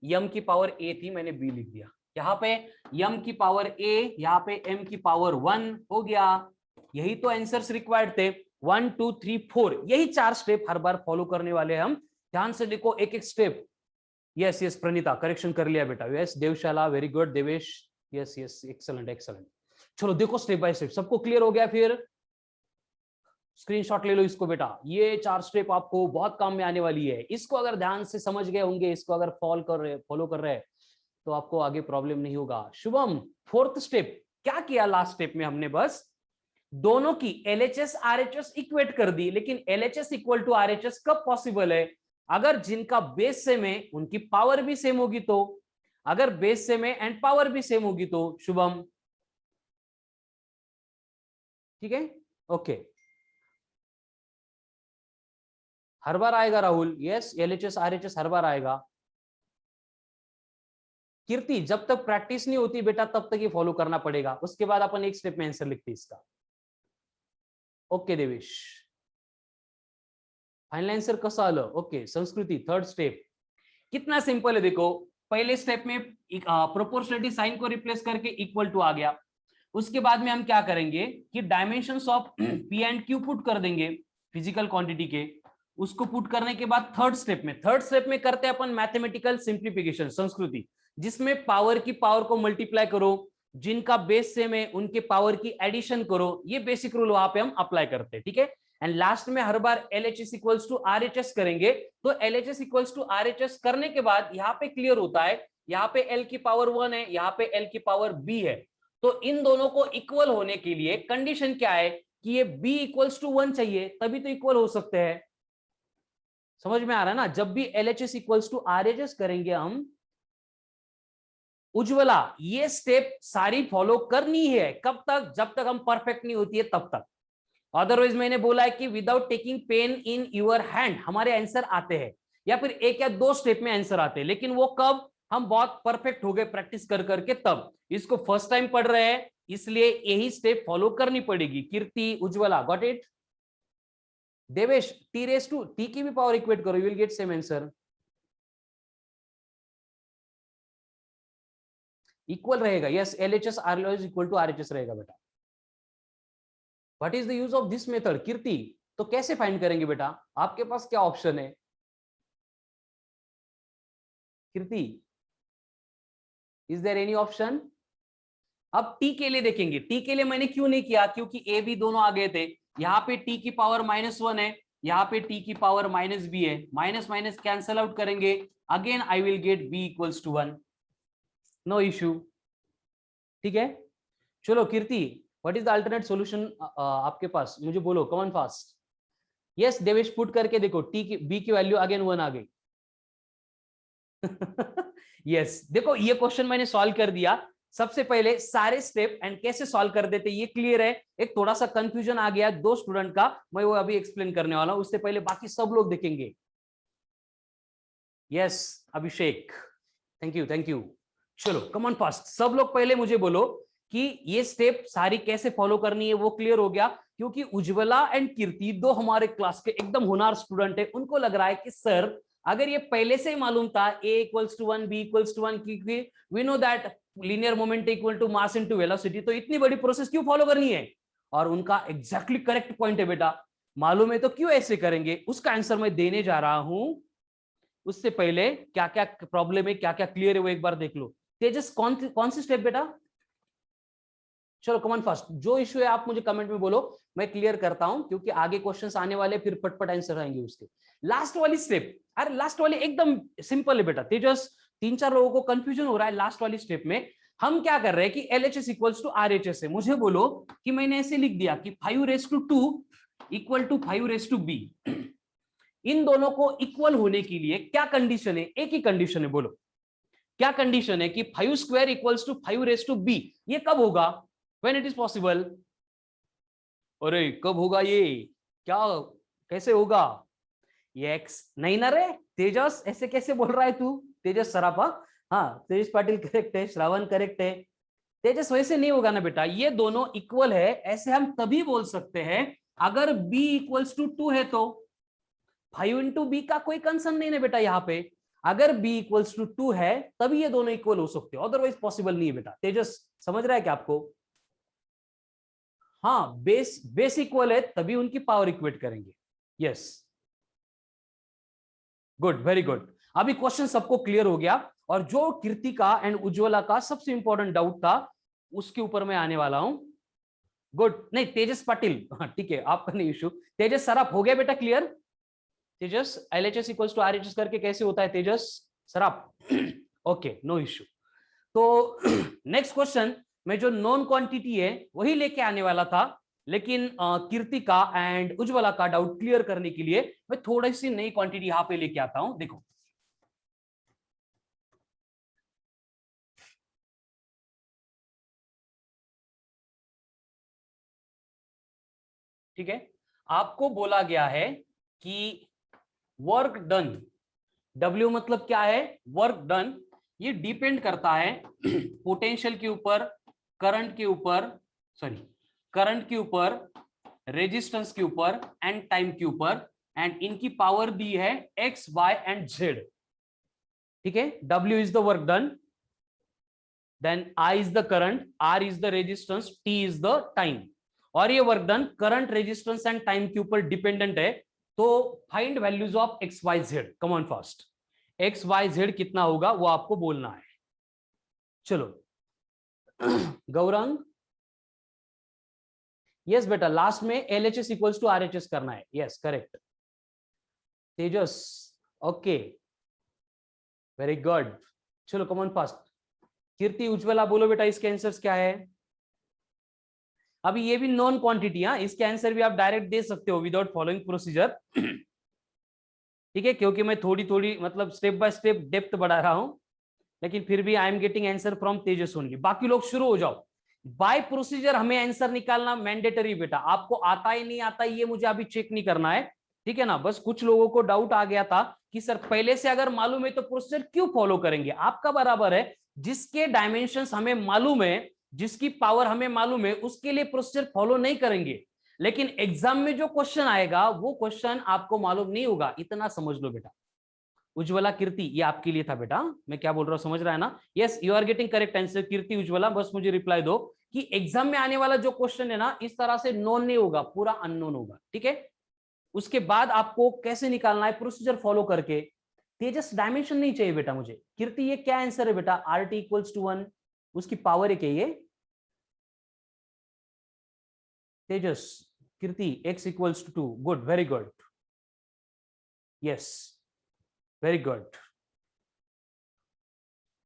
M की पावर A थी, मैंने B लिख दिया, यहाँ पे M की पावर A, यहाँ पे M की पावर 1 हो गया। यही तो आंसर्स रिक्वायर्ड थे, 1 2 3 4, यही 4 स्टेप हर बार फॉलो करने वाले हम। ध्यान से देखो एक एक step. Yes yes Praneeta correction कर लिया बेटा, yes Devshala very good, Devesh yes yes excellent excellent. चलो देखो स्टेप बाय स्टेप, सबको क्लियर हो गया, फिर स्क्रीनशॉट ले लो इसको बेटा, ये 4 स्टेप आपको बहुत काम में आने वाली है। इसको अगर ध्यान से समझ गए होंगे, इसको अगर फॉलो कर रहे तो आपको आगे प्रॉब्लम नहीं होगा। शुभम फोर्थ स्टेप क्या किया, लास्ट स्टेप में हमने बस दोनों की LHS RHS इक्वेट कर दी, लेकिन LHS इक्वल टू RHS कब पॉसिबल है, अगर जिनका बेस सेम है उनकी पावर भी सेम होगी तो, अगर बेस सेम है एंड पावर भी सेम होगी तो। शुभम ठीक है, ओके हर बार आएगा राहुल, यस LHS RHS हर बार आएगा। कीर्ति जब तक प्रैक्टिस नहीं होती बेटा तब तक ये फॉलो करना पड़ेगा, उसके बाद अपन एक स्टेप में आंसर लिखते इसका। ओके देवेश, फाइनल आंसर कसं आलं? ओके संस्कृती थर्ड स्टेप कितना सिंपल है देखो, पहले स्टेप में प्रोपोर्शनलिटी साइन को रिप्लेस करके इक्वल टू आ गया। उसके बाद में हम क्या करेंगे कि dimensions of P and Q put कर देंगे फिजिकल क्वांटिटी के। उसको पुट करने के बाद थर्ड स्टेप में करते हैं अपन मैथमेटिकल सिंप्लीफिकेशन संस्कृति, जिसमें पावर की पावर को मल्टीप्लाई करो, जिनका बेस सेम है उनके पावर की एडिशन करो। ये बेसिक रूल वहां पे हम अप्लाई करते हैं, ठीक है। एंड लास्ट में हर बार LHS इक्वल्स टू RHS करेंगे, तो LHS इक्वल्स टू RHS करने के बाद यहाँ पे क्लियर होता है, यहाँ पे L की पावर 1 है, यहाँ पे L की पावर B है। तो इन दोनों को इक्वल होने के लिए कंडीशन क्या है कि ये B इक्वल्स टू 1 चाहिए, तभी तो इक्वल हो सकते हैं। समझ में आ रहा है ना? जब भी LHS इक्वल्स टू RHS करेंगे हम, उज्ज्वला ये स्टेप सारी फॉलो करनी है। कब तक? जब तक हम परफेक्ट नहीं होती है तब तक। अदरवाइज मैंने बोला है कि without taking pain in your hand हमारे आंसर आते हैं, या फिर एक या दो स्टेप में आंसर आते हैं, लेकिन वो कब हम बहुत परफेक्ट हो गए प्रैक्टिस कर करके तब। इसको फर्स्ट टाइम पढ़ रहे हैं इसलिए यही स्टेप फॉलो करनी पड़ेगी। Kirti, Ujjwala, got it? Devesh, T raise to T की भी पावर इक्वेट करो, you will get same answer. Equal रहेगा, yes, LHS equal to RHS रहेगा बेटा। What is the use of this method? Kirti, तो कैसे फाइंड करेंगे बेटा? आपके पास क्या ऑप्शन है Kirti? Is there any option? अब टी के लिए देखेंगे। टी के लिए मैंने क्यों नहीं किया? क्योंकि ए बी दोनों आ गए थे। यहाँ पे टी की पावर -1 है, यहाँ पे टी की पावर -b है। माइनस माइनस कैंसल आउट करेंगे, again I will get b equals to 1, no issue, ठीक है। चलो Kirti, what is the alternate solution आपके पास? मुझे बोलो, come on fast. Yes Devesh, put करके देखो, टी की बी की वैल्यू अगेन 1 आ गई। यस देखो, ये क्वेश्चन मैंने सॉल्व कर दिया। सबसे पहले सारे स्टेप एंड कैसे सॉल्व कर देते ये क्लियर है। एक थोड़ा सा कंफ्यूजन आ गया दो स्टूडेंट का, मैं वो अभी एक्सप्लेन करने वाला हूं। उससे पहले बाकी सब लोग देखेंगे। Yes Abhishek, thank you thank you. चलो कम ऑन फास्ट, सब लोग पहले मुझे बोलो कि ये स्टेप सारी कैसे फॉलो करनी है। वो क्लियर हो गया, क्योंकि उज्ज्वला एंड कीर्ति दो हमारे क्लास के एकदम होनहार स्टूडेंट है। उनको लग रहा है कि सर अगर ये पहले से ही मालूम था a equals to 1 b equals to 1, क्योंकि we know that linear moment equal to mass into velocity, तो इतनी बड़ी प्रोसेस क्यों फॉलो करनी है? और उनका एग्जैक्टली करेक्ट पॉइंट है बेटा, मालूम है तो क्यों ऐसे करेंगे। उसका आंसर मैं देने जा रहा हूं। उससे पहले क्या क्या प्रॉब्लम है, क्या क्या क्लियर है, वो एक बार देख लो। तेजस, कौन सी स्टेप बेटा? चलो कमेंट फर्स्ट, जो इश्यू है आप मुझे कमेंट में बोलो, मैं क्लियर करता हूं, क्योंकि आगे क्वेश्चंस आने वाले, फिर पटपट आंसर आएंगे उसके। लास्ट वाली स्टेप, अरे लास्ट वाली एकदम सिंपल है बेटा। तेजस, 3-4 लोगों को कंफ्यूजन हो रहा है लास्ट वाली स्टेप में। हम क्या कर रहे हैं कि LHS इक्वल्स टू RHS है। मुझे बोलो कि मैंने ऐसे लिख दिया कि 5⁻² इक्वल टू 5⁻b। इन दोनों को इक्वल होने के लिए क्या कंडीशन है? एक ही कंडीशन है, बोलो क्या कंडीशन है? कि 5² इक्वल्स टू 5⁻b। ये कब होगा? When it is possible? अरे कब होगा ये? क्या, कैसे होगा? ये x नहीं ना रे तेजस, ऐसे कैसे बोल रहा है तू? तेजस सराफा, हाँ तेजस पाटिल करेक्ट है, श्रावण करेक्ट है। तेजस वैसे नहीं होगा ना बेटा, ये दोनों इक्वल है ऐसे हम तभी बोल सकते हैं अगर b इक्वल्स टू 2 है। तो 5 इंटू बी का कोई कंसर्न नहीं है बेटा यहाँ पे। अगर b इक्वल्स टू 2 है तभी ये दोनों इक्वल हो सकते हो, अदरवाइज पॉसिबल नहीं है बेटा। तेजस समझ रहा है क्या आपको? हाँ, बेस इक्वल है तभी उनकी पावर इक्वेट करेंगे। Yes good, very good. अभी क्वेश्चन सबको क्लियर हो गया, और जो कीर्ति का एंड उज्ज्वला का सबसे इंपॉर्टेंट डाउट था उसके ऊपर मैं आने वाला हूं। गुड, नहीं तेजस पाटिल, ठीक है आपका नहीं इशू। तेजस सराफ हो गया बेटा clear? Tejas LHS equals to RHS करके कैसे होता है Tejas Saraf? Okay no issue. तो नेक्स्ट क्वेश्चन में जो नॉन क्वांटिटी है वही लेके आने वाला था, लेकिन कीर्ति का एंड उज्ज्वला का डाउट क्लियर करने के लिए मैं थोड़ी सी नई क्वांटिटी यहां पे लेके आता हूं। देखो ठीक है, आपको बोला गया है कि वर्क डन, W मतलब क्या है? Work done. ये डिपेंड करता है पोटेंशियल के ऊपर, करंट के ऊपर, सॉरी करंट के ऊपर रेजिस्टेंस के ऊपर एंड टाइम के ऊपर, एंड इनकी पावर दी है एक्स वाई एंड जेड, ठीक है। W is the work done, then I is the current, R is the resistance, T is the time, और ये work done current, resistance and time के ऊपर डिपेंडेंट है। तो find values of x y z, come on fast. X y z कितना होगा वो आपको बोलना है। चलो गौरंग, यस बेटा, लास्ट में LHS इक्वल्स टू RHS करना है, yes correct. Tejas, okay very good, चलो कम ऑन फास्ट। कीर्ति, उज्ज्वला, बोलो बेटा इसके आंसर्स क्या है। अभी ये भी नॉन क्वांटिटी, हाँ, इसके आंसर भी आप डायरेक्ट दे सकते हो विदाउट फॉलोइंग प्रोसीजर, ठीक है, क्योंकि मैं थोड़ी थोड़ी मतलब स्टेप बाय स्टेप डेप्थ बढ़ा रहा हूं, लेकिन फिर भी आई am getting answer from Tejas only. बाकी लोग शुरू हो जाओ। बाय प्रोसीजर हमें आंसर निकालना मैंडेटरी बेटा, आपको आता है नहीं आता ये मुझे अभी चेक नहीं करना है, ठीक है ना। बस कुछ लोगों को डाउट आ गया था कि सर पहले से अगर मालूम है तो प्रोसीजर क्यों फॉलो करेंगे। आपका बराबर है, जिसके डायमेंशंस हमें मालूम है, जिसकी पावर हमें मालूम है, उसके लिए प्रोसीजर फॉलो नहीं करेंगे। लेकिन एग्जाम में जो क्वेश्चन आएगा वो क्वेश्चन आपको मालूम नहीं होगा, इतना समझ लो बेटा। उज्ज्वला, कीर्ति, ये आपके लिए था बेटा, मैं क्या बोल रहा हूं समझ रहा है ना। Yes you are getting correct answer. Kirti, Ujjwala, बस मुझे रिप्लाई दो कि एग्जाम में आने वाला जो क्वेश्चन है ना, इस तरह से नोन नहीं होगा, पूरा अननोन होगा, ठीक है। उसके बाद आपको कैसे निकालना है प्रोसीजर फॉलो करके। तेजस, डायमेंशन नहीं चाहिए बेटा मुझे। कीर्ति, ये क्या आंसर है बेटा, RT इक्वल्स टू 1, उसकी पावर है क्या ये। Tejas, Kirti, x equals to 2, good, very good, yes very good.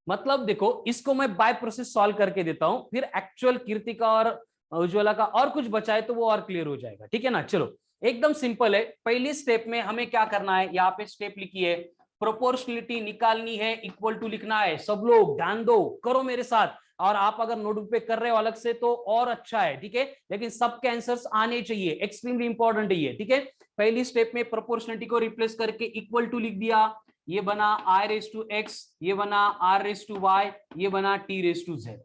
मतलब देखो, इसको मैं बाय प्रोसेस सॉल्व करके देता हूं, फिर एक्चुअल कीर्ति का और उज्ज्वला का और कुछ बचाए तो वो और क्लियर हो जाएगा, ठीक है ना। चलो एकदम सिंपल है। पहली स्टेप में हमें क्या करना है, यहाँ पे स्टेप लिखी है, प्रोपोर्शनलिटी निकालनी है, इक्वल टू लिखना है। सब लोग ध्यान दो, करो मेरे साथ, और आप अगर नोटबुक पे कर रहे हो अलग से तो और अच्छा है, ठीक है, लेकिन सबके आंसर्स आने चाहिए, एक्सट्रीमली इंपॉर्टेंट है ये, ठीक है। पहली स्टेप में प्रोपोर्शनलिटी को रिप्लेस करके इक्वल टू लिख दिया, ये बना I रेस टू x, ये बना R रेस टू y, ये बना T raise to z।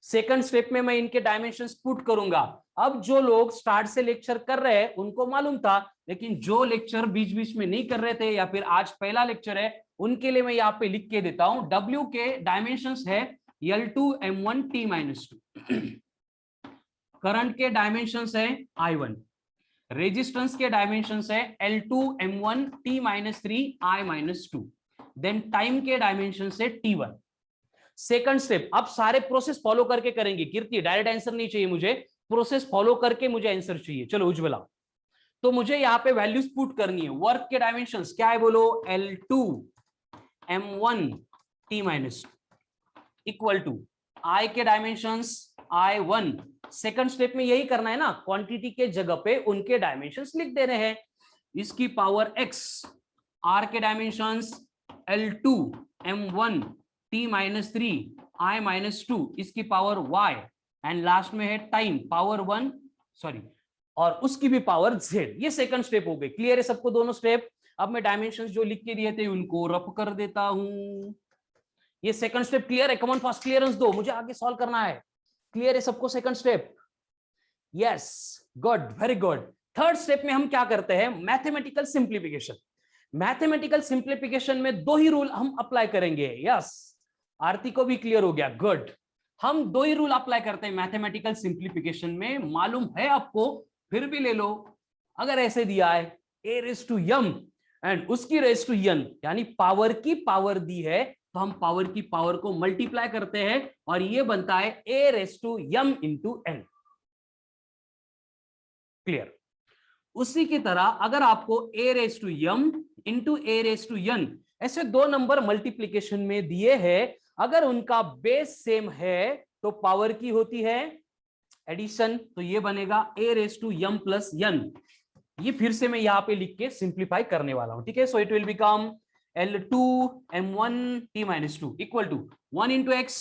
Second step में मैं इनके डायमेंशंस पुट करूंगा। अब जो लोग स्टार्ट से लेक्चर कर रहे हैं उनको मालूम था, लेकिन जो लेक्चर बीच बीच में नहीं कर रहे थे या फिर आज पहला लेक्चर है, उनके लिए मैं यहाँ पे लिख के देता हूं। W के डायमेंशंस है L2 M1 T-2, करंट के डायमेंशंस है I1, रेजिस्टेंस के डायमेंशंस है L2 M1 T-3 I-2, then time के डायमेंशंस है T1। सेकंड स्टेप, अब सारे प्रोसेस फॉलो करके करेंगे। कीर्ति, डायरेक्ट आंसर नहीं चाहिए मुझे, प्रोसेस फॉलो करके मुझे आंसर चाहिए। चलो उज्ज्वला, तो मुझे यहाँ पे वैल्यूज पुट करनी है। वर्क के डायमेंशंस क्या है बोलो, L2 M1 T- equal to I के डायमेंशंस I1। सेकंड स्टेप में यही करना है ना, क्वांटिटी के जगह पे उनके डायमेंशंस लिख दे रहे हैं। इसकी पावर x, R के dimensions L2 M1 T-3 I-2, इसकी पावर y, एंड लास्ट में है टाइम पावर 1, सॉरी, और उसकी भी पावर z। ये सेकंड स्टेप हो गई। क्लियर है सबको दोनों स्टेप। अब मैं डायमेंशंस जो लिख के दिए थे उनको रफ कर देता हूं। ये सेकंड स्टेप क्लियर है, कमॉन फास्ट क्लियरेंस दो, मुझे आगे सॉल्व करना है। क्लियर है सबको second step, yes good, very good. Third step में हम क्या करते हैं, मैथमेटिकल सिंप्लीफिकेशन। मैथमेटिकल सिंप्लीफिकेशन में दो ही रूल हम अप्लाई करेंगे। यस, आरती को भी क्लियर हो गया, गुड। हम दो ही रूल अप्लाई करते हैं मैथमेटिकल सिंप्लीफिकेशन में, मालूम है आपको फिर भी ले लो। अगर ऐसे दिया है a raise to m and उसकी रेस टू n, यानी पावर की पावर दी है, तो हम पावर की पावर को मल्टीप्लाई करते हैं और ये बनता है a raise to m into n। Clear. उसी की तरह अगर आपको a raise to m into a raise to n ऐसे दो नंबर मल्टीप्लीकेशन में दिए हैं, अगर उनका बेस सेम है तो पावर की होती है एडिशन, तो ये बनेगा a raise to m plus n। ये फिर से मैं यहां पे लिख के सिंप्लीफाई करने वाला हूं, ठीक है। So it will become L2 M1 T-2 equal to 1 into x,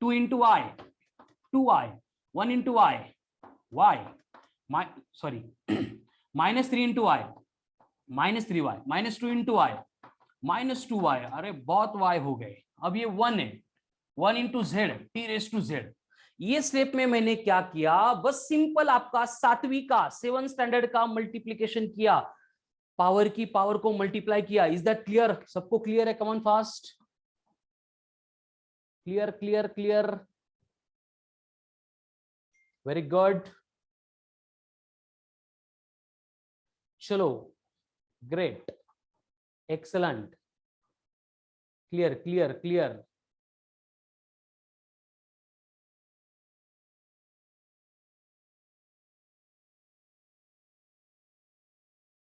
2 into y, 2y, 1 into y, sorry -3 into y, -3y, -2 into y, -2y, अरे बहुत y हो गए। अब ये 1 है, 1 into z, T raise to z, ये स्टेप में मैंने क्या किया, बस सिंपल आपका 7वीं का 7 स्टैंडर्ड का मल्टीप्लीकेशन किया, पावर की पावर को मल्टीप्लाई किया। Is that clear? सबको क्लियर है? Come on fast, clear clear clear, very good, चलो great, excellent, clear clear clear.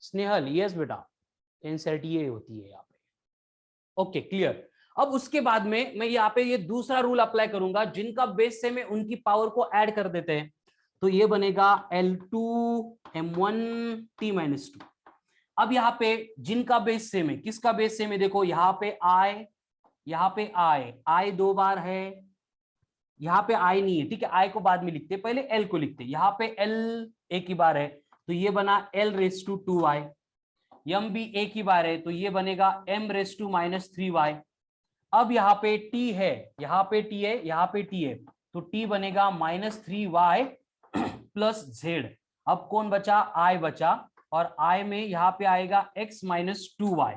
Snehal, yes बेटा, एनसीईआरटी ये होती है यहाँ पे। Okay clear. अब उसके बाद में मैं यहाँ पे ये दूसरा रूल अप्लाई करूंगा, जिनका बेस सेम है उनकी पावर को ऐड कर देते हैं, तो ये बनेगा L2M1T-2। अब यहाँ पे जिनका बेस सेम है, किसका बेस सेम है, देखो यहाँ पे I, यहाँ पे I 2 बार है, यहाँ पे I नहीं है, ठीक है, I को बाद में लिखते, पहले L को लिखते, यहाँ पे L एक ही बार है, तो ये बना L⁻²y, m भी एक ही बार है, तो ये बनेगा m⁻−3y। अब यहाँ पे t है, यहाँ पे t है, यहाँ पे t है, तो t बनेगा -3y प्लस z। अब कौन बचा? I बचा, और I में यहाँ पे आएगा x-2y।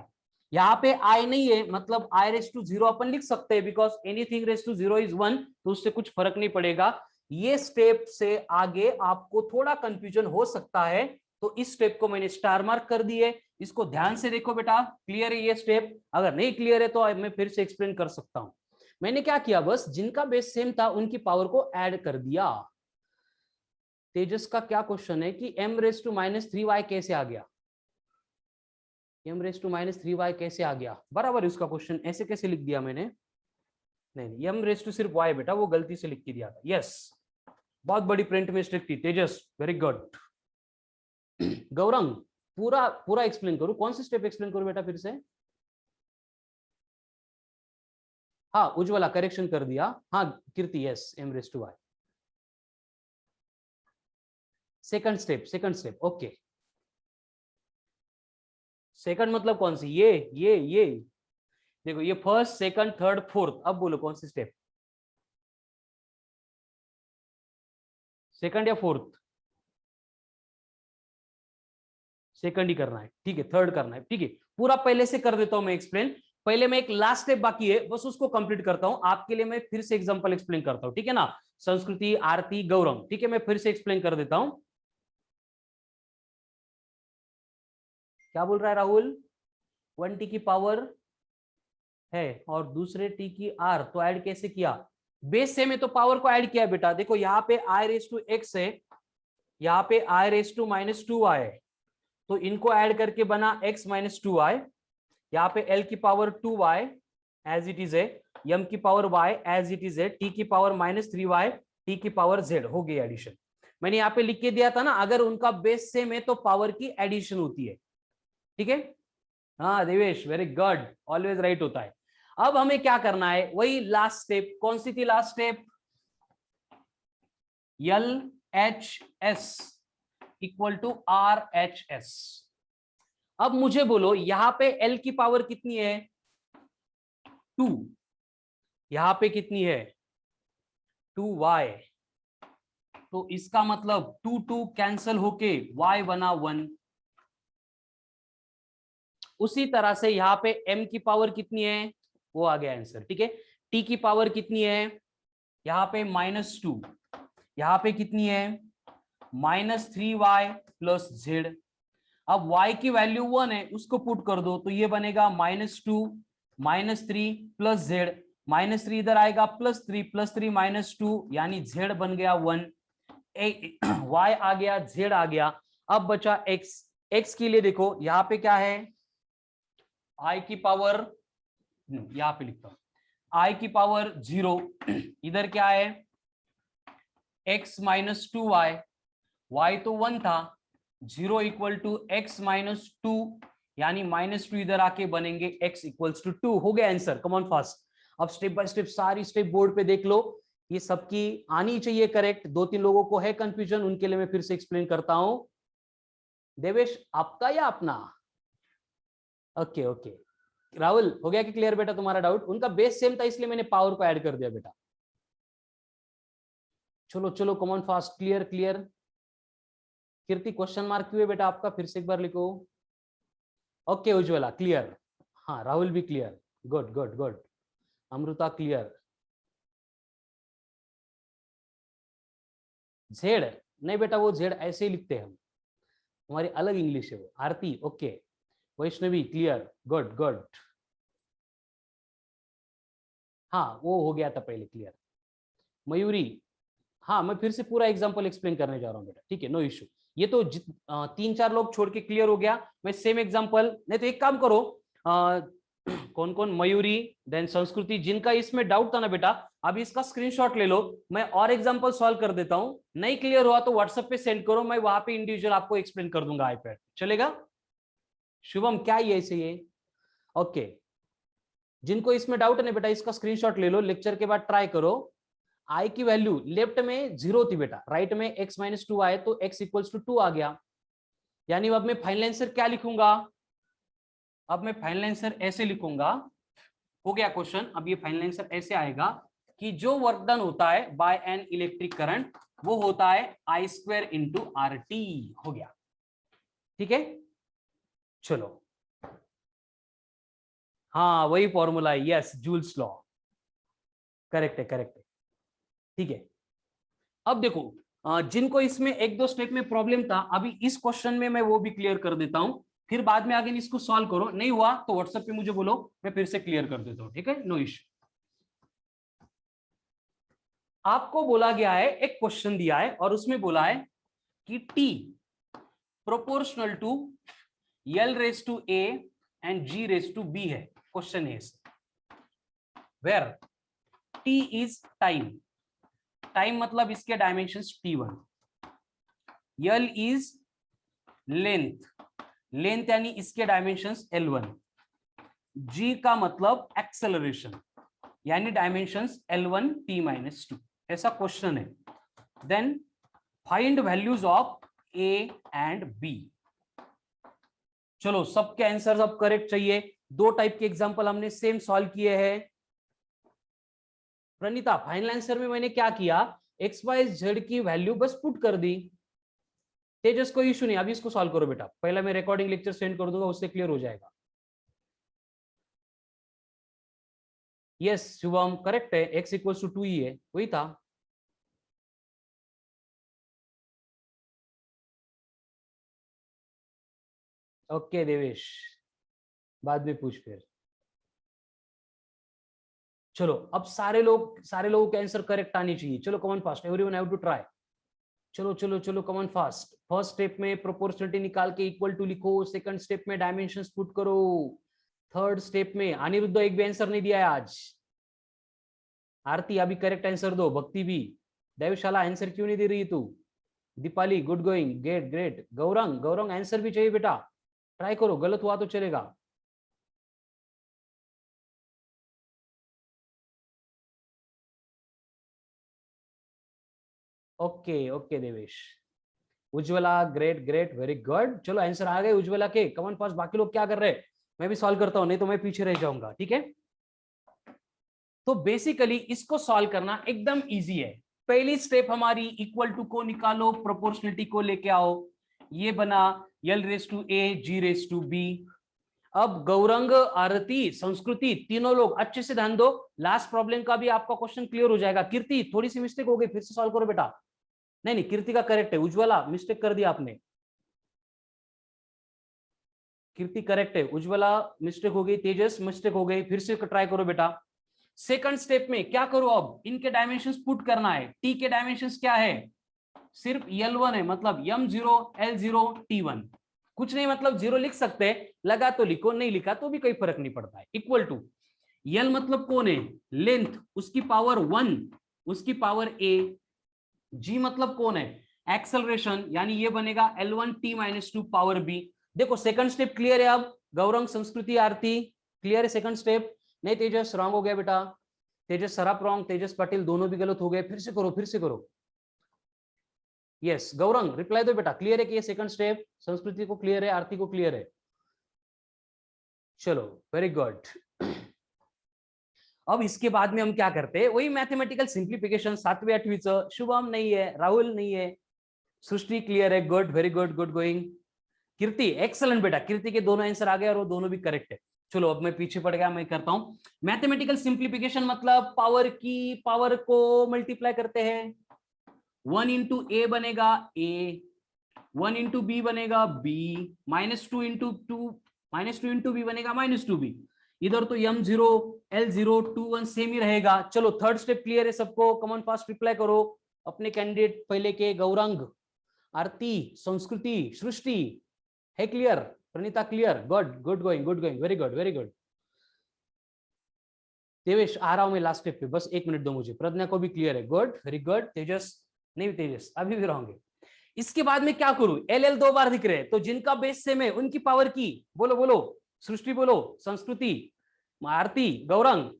यहाँ पे I नहीं है, मतलब I⁻0 अपन लिख सकते हैं, बिकॉज एनीथिंग ⁻0 इज 1, तो उससे कुछ फर्क नहीं पड़ेगा। ये स्टेप से आगे आपको थोड़ा कंफ्यूजन हो सकता है, तो इस स्टेप को मैंने स्टार मार्क कर दिए, इसको ध्यान से देखो बेटा, क्लियर है ये स्टेप? अगर नहीं क्लियर है तो मैं फिर से एक्सप्लेन कर सकता हूं। मैंने क्या किया, बस जिनका बेस सेम था उनकी पावर को ऐड कर दिया। तेजस का क्या क्वेश्चन है कि m⁻³ कैसे आ गया, m⁻³ कैसे आ गया? बराबर उसका क्वेश्चन, ऐसे कैसे लिख दिया मैंने? नहीं, m⁻⁻ सिर्फ y बेटा, वो गलती से लिख के दिया था। यस, बहुत बड़ी प्रिंट मिस्टेक थी तेजस, वेरी गुड। गौरंग, पूरा पूरा एक्सप्लेन करूं? कौन सी स्टेप एक्सप्लेन करूं बेटा फिर से? हाँ उज्ज्वला करेक्शन कर दिया, हाँ Kirti yes, m⁻⁴ second step okay. Second मतलब कौन सी? ये देखो, ये फर्स्ट सेकंड थर्ड फोर्थ, अब बोलो कौन सी स्टेप, सेकंड या फोर्थ? सेकंड ही करना है, ठीक है, थर्ड करना है, ठीक है, पूरा पहले से कर देता हूं मैं एक्सप्लेन। पहले मैं एक लास्ट स्टेप बाकी है, बस उसको कंप्लीट करता हूं आपके लिए। मैं फिर से एग्जांपल एक्सप्लेन करता हूं, ठीक है ना? संस्कृति, आरती, गौरव, ठीक है, मैं फिर से एक्सप्लेन कर देता हूं। क्या बोल रहा है राहुल? 1t की पावर है और दूसरे t की r, तो ऐड कैसे किया? बेस से में तो पावर को ऐड किया बेटा। देखो यहाँ पे i⁻x है, यहाँ पे i⁻² है, तो इनको ऐड करके बना x-2y। यहाँ पे l की power 2y as it is है, m की power y as it is है, t की पावर -3y, t की पावर z, हो गई एडिशन। मैंने यहाँ पे लिख के दिया था ना, अगर उनका बेस सेम है तो पावर की एडिशन होती है, ठीक है? हाँ Devesh, very good, always right होता है। अब हमें क्या करना है, वही लास्ट स्टेप, कौन सी थी last step? LHS equal to RHS। अब मुझे बोलो यहां पे L की पावर कितनी है? 2, यहां पे कितनी है? 2y, तो इसका मतलब 2 कैंसल होके y बना 1। उसी तरह से यहाँ पे m की पावर कितनी है, वो आ गया आंसर, ठीक है। t की पावर कितनी है? यहाँ पे -2, यहाँ पे कितनी है? -3y plus z। अब y की वैल्यू 1 है, उसको पुट कर दो, तो ये बनेगा -2 -3 प्लस z, -3 इधर आएगा +3 +3 -2, यानी z बन गया 1, y आ गया, z आ गया। अब बचा x, x के लिए देखो यहाँ पे क्या है, i की पावर, यहाँ पे लिखता हूं i की पावर 0, इधर क्या है x-2y, y तो 1 था, 0 इक्वल टू x-2, यानी -2 इधर आके बनेंगे x इक्वल्स टू 2, हो गया आंसर। कम ऑन फास्ट, अब स्टेप बाय स्टेप सारी स्टेप बोर्ड पे देख लो, ये सबकी आनी चाहिए करेक्ट। 2-3 लोगों को है कंफ्यूजन, उनके लिए मैं फिर से एक्सप्लेन करता हूं। देवेश आपका या अपना? ओके ओके, राहुल हो गया कि क्लियर बेटा तुम्हारा डाउट? उनका बेस सेम था इसलिए मैंने पावर को ऐड कर दिया बेटा। चलो चलो कमॉन फास्ट, क्लियर क्लियर। कीर्ति क्वेश्चन मार्क क्यों है बेटा आपका, फिर से एक बार लिखो। ओके उज्ज्वला क्लियर, हाँ राहुल भी clear, good good good. Amrita clear. Z नहीं बेटा, वो जेड ऐसे ही लिखते हैं हम, हमारी अलग इंग्लिश है वो। Aarti okay, Vaishnavi clear, good good. हाँ वो हो गया था पहले क्लियर। मयूरी, हाँ मैं फिर से पूरा एग्जांपल एक्सप्लेन करने जा रहा हूँ बेटा, ठीक है नो इश्यू। ये तो 3-4 लोग छोड़ के क्लियर हो गया। मैं सेम एग्जांपल, नहीं तो एक काम करो, कौन कौन, मयूरी देन संस्कृति, जिनका इसमें डाउट था ना बेटा, अभी इसका स्क्रीनशॉट ले लो, मैं और एग्जांपल सॉल्व कर देता हूँ। नहीं क्लियर हुआ तो व्हाट्सएप पे सेंड करो, मैं वहां पे इंडिविजुअल आपको एक्सप्लेन कर दूंगा आईपैड, चलेगा। शुभम क्या ये ऐसे ये, ओके। जिनको इसमें डाउट है ना बेटा, इसका स्क्रीनशॉट ले लो, लेक्चर के बाद ट्राई करो। आई की वैल्यू लेफ्ट में 0 थी बेटा, राइट में x-2 आए तो x इक्वल्स टू 2 आ गया। यानी अब मैं फाइनल आंसर क्या लिखूंगा, अब मैं फाइनल आंसर ऐसे लिखूंगा, हो गया क्वेश्चन। अब ये फाइनल आंसर ऐसे आएगा कि जो वर्क डन होता है बाय एन इलेक्ट्रिक करंट वो होता है I² इंटू RT, हो गया, ठीक है। चलो हाँ वही फॉर्मूला है, यस जूल्स लॉ, करेक्ट है करेक्ट है, ठीक है। अब देखो जिनको इसमें एक दो स्टेप में प्रॉब्लम था, अभी इस क्वेश्चन में मैं वो भी क्लियर कर देता हूं, फिर बाद में आगे इसको सॉल्व करो, नहीं हुआ तो व्हाट्सएप पे मुझे बोलो, मैं फिर से क्लियर कर देता हूं, ठीक है नो इश्यू। आपको बोला गया है, एक क्वेश्चन दिया है और उसमें बोला है कि T proportional to L⁴A and G⁴B है, क्वेश्चन है where T is time, time मतलब इसके dimensions T1, L is length, length यानी इसके डायमेंशंस L1, G का मतलब एक्सेलरेशन यानी डायमेंशंस L1 T-2, ऐसा क्वेश्चन है। Then find values of A and B। चलो सबके आंसर्स अब करेक्ट चाहिए, दो टाइप के एग्जांपल हमने सेम सॉल्व किए हैं। प्रणीता फाइनल आंसर में मैंने क्या किया, XYZ की वैल्यू बस पुट कर दी। तेजस कोई इशू नहीं, अभी इसको सॉल्व करो बेटा, पहले मैं रिकॉर्डिंग लेक्चर सेंड कर दूंगा, उससे क्लियर हो जाएगा। यस शुभम करेक्ट है, x=2 ही है, वही था। ओके देवेश, बाद में पूछ फिर। चलो अब सारे लोगों के आंसर करेक्ट आनी चाहिए, चलो come on fast, everyone have to try. चलो चलो चलो कमॉन फास्ट। फर्स्ट स्टेप में प्रोपोर्शनलिटी निकाल के इक्वल टू लिखो, सेकंड स्टेप में डायमेंशंस पुट करो, थर्ड स्टेप में अनिरुद्ध एक भी आंसर नहीं दिया है आज। आरती अभी करेक्ट आंसर दो, भक्ति भी, देवशाला आंसर क्यों नहीं दे रही तू, Deepali good going, great great, Gaurang Gaurang answer भी चाहिए बेटा, ट्राई करो, गलत हुआ तो चलेगा। Okay okay Devesh, Ujjwala great great very good, चलो आंसर आ गए उज्ज्वला के, कमन पास। बाकी लोग क्या कर रहे हैं, मैं भी सॉल्व करता हूं, नहीं तो मैं पीछे रह जाऊंगा, ठीक है। तो बेसिकली इसको सॉल्व करना एकदम इजी है। पहली स्टेप हमारी इक्वल टू को निकालो, प्रोपोर्शनलिटी को लेके आओ, ये बना L⁴A G⁴B। अब गौरंग आरती संस्कृति तीनों लोग अच्छे से ध्यान दो, लास्ट प्रॉब्लम का भी आपका क्वेश्चन क्लियर हो जाएगा। कीर्ति थोड़ी सी मिस्टेक हो गई, फिर से सॉल्व करो बेटा। नहीं नहीं कीर्ति का करेक्ट है, उज्ज्वला मिस्टेक कर दिया आपने, कीर्ति करेक्ट है, उज्ज्वला मिस्टेक हो गई, तेजस मिस्टेक हो गई, फिर से ट्राई करो बेटा। सेकंड स्टेप में क्या करो, अब इनके डायमेंशंस पुट करना है। टी के डायमेंशंस क्या है, सिर्फ L1 है, मतलब M0 L0 T1, कुछ नहीं, मतलब 0 लिख सकते हैं, लगा तो लिखो, नहीं लिखा तो भी कोई फर्क नहीं पड़ता है। इक्वल टू L मतलब कौन है, लेंथ, उसकी पावर 1, उसकी पावर A। G मतलब कौन है, एक्सेलरेशन, यानी ये बनेगा L1 T-2 पावर B। देखो सेकंड स्टेप क्लियर है, अब गौरंग संस्कृति आरती क्लियर है सेकंड स्टेप। नहीं तेजस रॉन्ग हो गया बेटा, तेजस सराफ रॉन्ग, तेजस पाटिल दोनों भी गलत हो गए, फिर से करो फिर से करो। यस गौरंग रिप्लाई दो बेटा, क्लियर है कि ये सेकंड स्टेप, संस्कृति को क्लियर है, आरती को क्लियर है, चलो वेरी गुड। अब इसके बाद में हम क्या करते हैं, वही मैथमेटिकल सिंप्लीफिकेशन 7वीं 8वीं च। शुभम नहीं है, राहुल नहीं है, सृष्टि क्लियर है, good, very good, good going. Kirti excellent बेटा, कीर्ति के दोनों आंसर आ गए और वो दोनों भी करेक्ट है। चलो अब मैं पीछे पड़ गया, मैं करता हूं मैथमेटिकल सिंप्लीफिकेशन। मतलब पावर की पावर को मल्टीप्लाई करते हैं। 1 इंटू ए बनेगा ए, 1 इंटू बी बनेगा बी, -2 इंटू -2 इंटू बी बनेगा -2b। इधर तो m0 l0 2 1 सेम ही रहेगा। चलो थर्ड स्टेप क्लियर है सबको, कमन फास्ट रिप्लाई करो अपने कैंडिडेट पहले के। गौरांग, आरती, संस्कृति, सृष्टि है clear, Pranita clear, good, good going, good going, very good, very good. Devesh आ रहा हूं मैं लास्ट स्टेप पे, बस 1 मिनट दो मुझे। प्रज्ञा को भी क्लियर है, गुड, वेरी गुड। तेजस नहीं, तेजस अभी भी रहोगे। इसके बाद में क्या करूं, एल 2 बार दिख रहे हैं, तो जिनका बेस सेम है उनकी पावर की बोलो, बोलो सृष्टि, बोलो संस्कृति, आरती, गौरंग।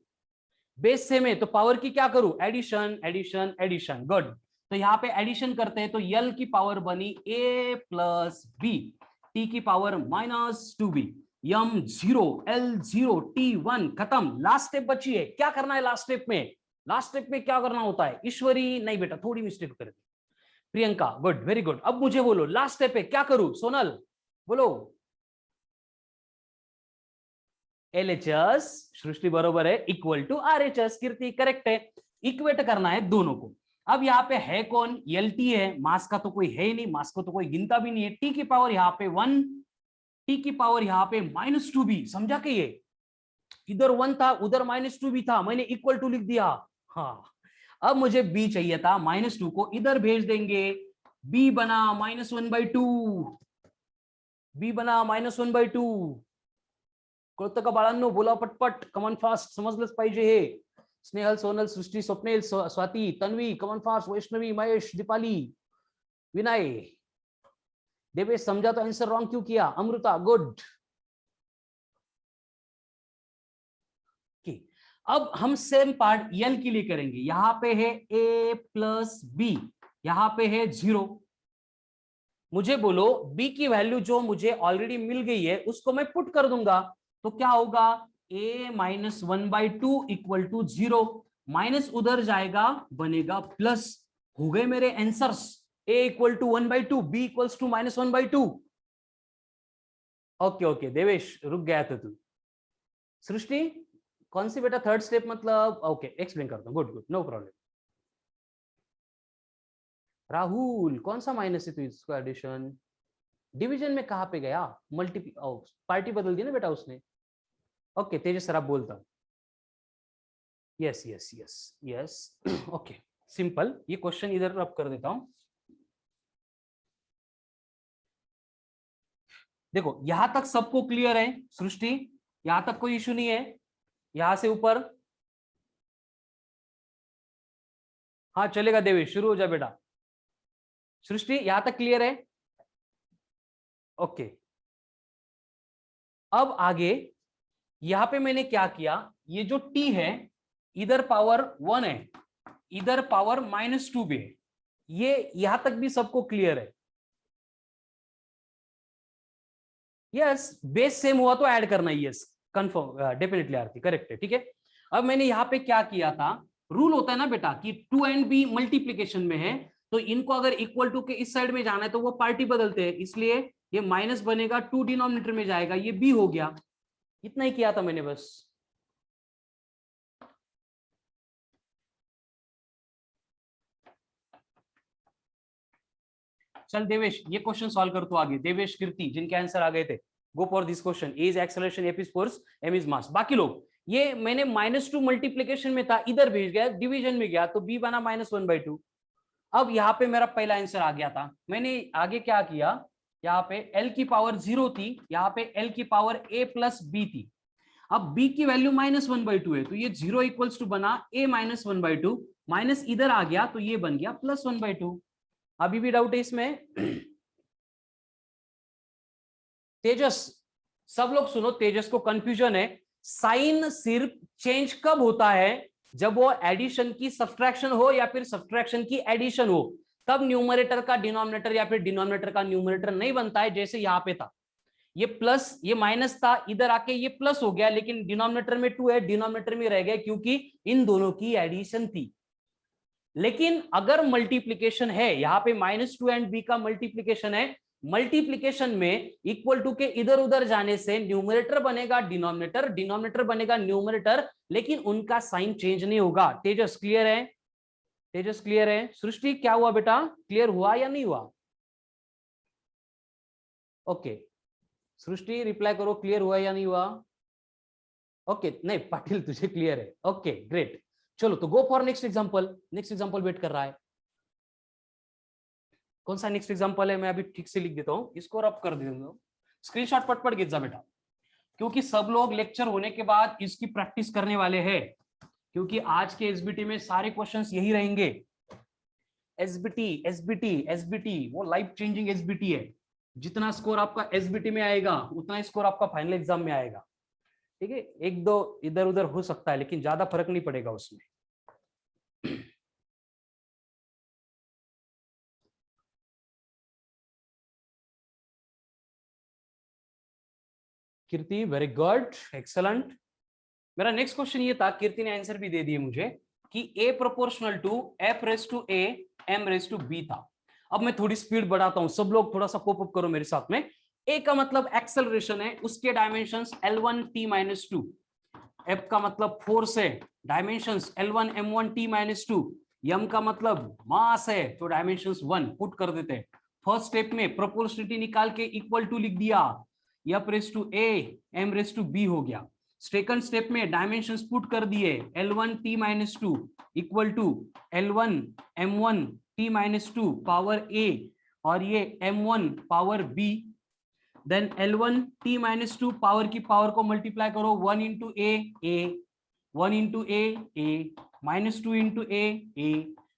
बेस सेम है तो पावर की क्या करूं, एडिशन, एडिशन, एडिशन, गुड। तो यहाँ पे एडिशन करते हैं तो यल की पावर बनी a प्लस बी, टी की power -2b, m0 l0 t1, खत्म। लास्ट स्टेप बची है, क्या करना है लास्ट स्टेप में? लास्ट स्टेप में क्या करना होता है? ईश्वरी नहीं बेटा, थोड़ी मिस्टेक कर दी। Priyanka, good, very good. अब मुझे बोलो लास्ट स्टेप पे क्या करूं? सोनल बोलो। LHS, सृष्टि बरोबर है, equal to RHS, Kirti correct है। इक्वेट करना है दोनों को। अब यहाँ पे है कौन? LT है, मास का तो कोई है ही नहीं, मास को तो कोई गिनता भी नहीं है। T की पावर यहाँ पे 1, T की पावर यहाँ पे -2b, समझा के ये इधर 1 था उधर -2b था, मैंने इक्वल टू लिख दिया। हाँ, अब मुझे b चाहिए था, -2 को इधर भेज देंगे, b बना -1/2, b बना -1/2। कोणतं का बाळांनो बोला पटपट, कमॉन फास्ट, समजलंच पाहिजे हे। स्नेहल, सोनल, सृष्टि, स्वप्नेल, स्वाती, तन्वी, कमॉन फास्ट, वैष्णवी, महेश, दीपाली, विनय, देवेश समझा तो आंसर रॉन्ग क्यों किया? अमृता, गुड। अब हम सेम पार्ट यल के लिए करेंगे। यहां पे है a प्लस बी, यहां पे है 0। मुझे बोलो b की वैल्यू जो मुझे ऑलरेडी मिल गई है उसको मैं पुट कर दूंगा, तो क्या होगा? a -1/2 इक्वल टू 0, माइनस उधर जाएगा बनेगा प्लस। हो गए मेरे answers, a equal to 1/2, b equals to -1/2। Okay okay Devesh, रुक गया था तू। सृष्टि कौन सी बेटा थर्ड स्टेप? मतलब ओके, एक्सप्लेन करता हूँ, good good, no problem. Rahul कौन सा माइनस है तो इसका एडिशन डिवीजन में कहां पे गया? मल्टी पार्टी बदल दी ना बेटा उसने। ओके तेजस सर आप बोलता हूं। Yes yes yes yes, okay simple. ये क्वेश्चन इधर अब कर देता हूं। देखो यहां तक सबको क्लियर है सृष्टि, यहां तक कोई इश्यू नहीं है? यहां से ऊपर हाँ चलेगा। देवेश शुरू हो जा बेटा। सृष्टि यहां तक क्लियर है? ओके। अब आगे यहां पे मैंने क्या किया, ये जो t है इधर पावर 1 है, इधर पावर -2b है। ये यहां तक भी सबको क्लियर है? यस, बेस सेम हुआ तो ऐड करना है, यस कंफर्म, डेफिनेटली आरती करेक्ट है, ठीक है। अब मैंने यहां पे क्या किया था, रूल होता है ना बेटा कि 2 एंड b मल्टीप्लीकेशन में है, तो इनको अगर इक्वल टू के इस साइड में जाना है तो वो पार्टी बदलते हैं, इसलिए ये माइनस बनेगा, 2 डिनोमिनेटर में जाएगा, ये b हो गया। इतना ही किया था मैंने बस। चल देवेश ये क्वेश्चन सॉल्व कर तो आगे। देवेश, कीर्ति जिनके आंसर आ गए थे, go for this question. A is acceleration, F is force, M is mass. बाकी लोग, ये मैंने -2 मल्टीप्लीकेशन में था, इधर भेज गया, डिवीजन में गया तो b बना -1/2। अब यहाँ पे मेरा पहला आंसर आ गया था, मैंने आगे क्या किया, यहाँ पे l की पावर 0 थी, यहाँ पे l की पावर a प्लस b थी। अब b की वैल्यू -1/2 है, तो ये 0 इक्वल्स टू बना a -1/2, माइनस इधर आ गया तो ये बन गया +1/2। अभी भी डाउट है इसमें? तेजस, सब लोग सुनो, तेजस को कंफ्यूजन है। साइन सिर्फ चेंज कब होता है? जब वो एडिशन की सब्सट्रैक्शन हो या फिर सब्सट्रैक्शन की एडिशन हो, तब न्यूमरेटर का डिनोमिनेटर या फिर डिनोमिनेटर का न्यूमरेटर नहीं बनता है, जैसे यहां पे था। ये प्लस ये माइनस था, इधर आके ये प्लस हो गया, लेकिन डिनोमिनेटर में 2 है, डिनोमिनेटर में रह गया क्योंकि इन दोनों की एडिशन थी। लेकिन अगर मल्टीप्लीकेशन है, यहाँ पे -2 एंड बी का मल्टीप्लीकेशन है, मल्टीप्लीकेशन में इक्वल टू के इधर उधर जाने से न्यूमरेटर बनेगा डिनोमिनेटर, डिनोमिनेटर बनेगा न्यूमरेटर, लेकिन उनका साइन चेंज नहीं होगा। तेजस क्लियर है? तेजस क्लियर है? सृष्टि क्या हुआ बेटा, क्लियर हुआ या नहीं हुआ? ओके सृष्टि रिप्लाई करो, क्लियर हुआ या नहीं हुआ? ओके नहीं पाटिल तुझे क्लियर है, ओके ग्रेट। चलो तो go for next example, next example wait कर रहा है। कौन सा नेक्स्ट एग्जांपल है, मैं अभी ठीक से लिख देता हूं, इसको रब कर देता हूं, स्क्रीनशॉट पट घेत जा बेटा, क्योंकि सब लोग लेक्चर होने के बाद इसकी प्रैक्टिस करने वाले हैं, क्योंकि आज के एसबीटी में सारे क्वेश्चंस यही रहेंगे। एसबीटी एसबीटी एसबीटी वो लाइफ चेंजिंग एसबीटी है, जितना स्कोर आपका एसबीटी में आएगा उतना स्कोर आपका फाइनल एग्जाम में आएगा। ठीक है, एक दो इधर उधर हो सकता है लेकिन ज्यादा फर्क नहीं पड़ेगा उसमें। कीर्ति वेरी गुड एक्सलेंट। मेरा नेक्स्ट क्वेश्चन ये था, कीर्ति ने आंसर भी दे दिए मुझे, कि a proportional to f raise to a m raise to b था। अब मैं थोड़ी स्पीड बढ़ाता हूं, सब लोग थोड़ा सा कोप अप करो मेरे साथ में। a का मतलब एक्सेलरेशन है, उसके डायमेंशंस L1 t-2, f का मतलब फोर्स है, dimensions L1 m1 t-2, m का मतलब मास है तो डायमेंशंस 1 पुट कर देते हैं। फर्स्ट स्टेप में प्रोपोर्शनलिटी निकाल के इक्वल टू लिख दिया, f raise to a m raise to b हो गया। सेकंड स्टेप में डायमेंशंस पुट कर दिए, L1 t-2 equal to L1 m1 t-2 power a और ये m1 पावर b, देन L1 t-2 पावर की पावर को मल्टीप्लाई करो 1 into a 1 into a -2 into a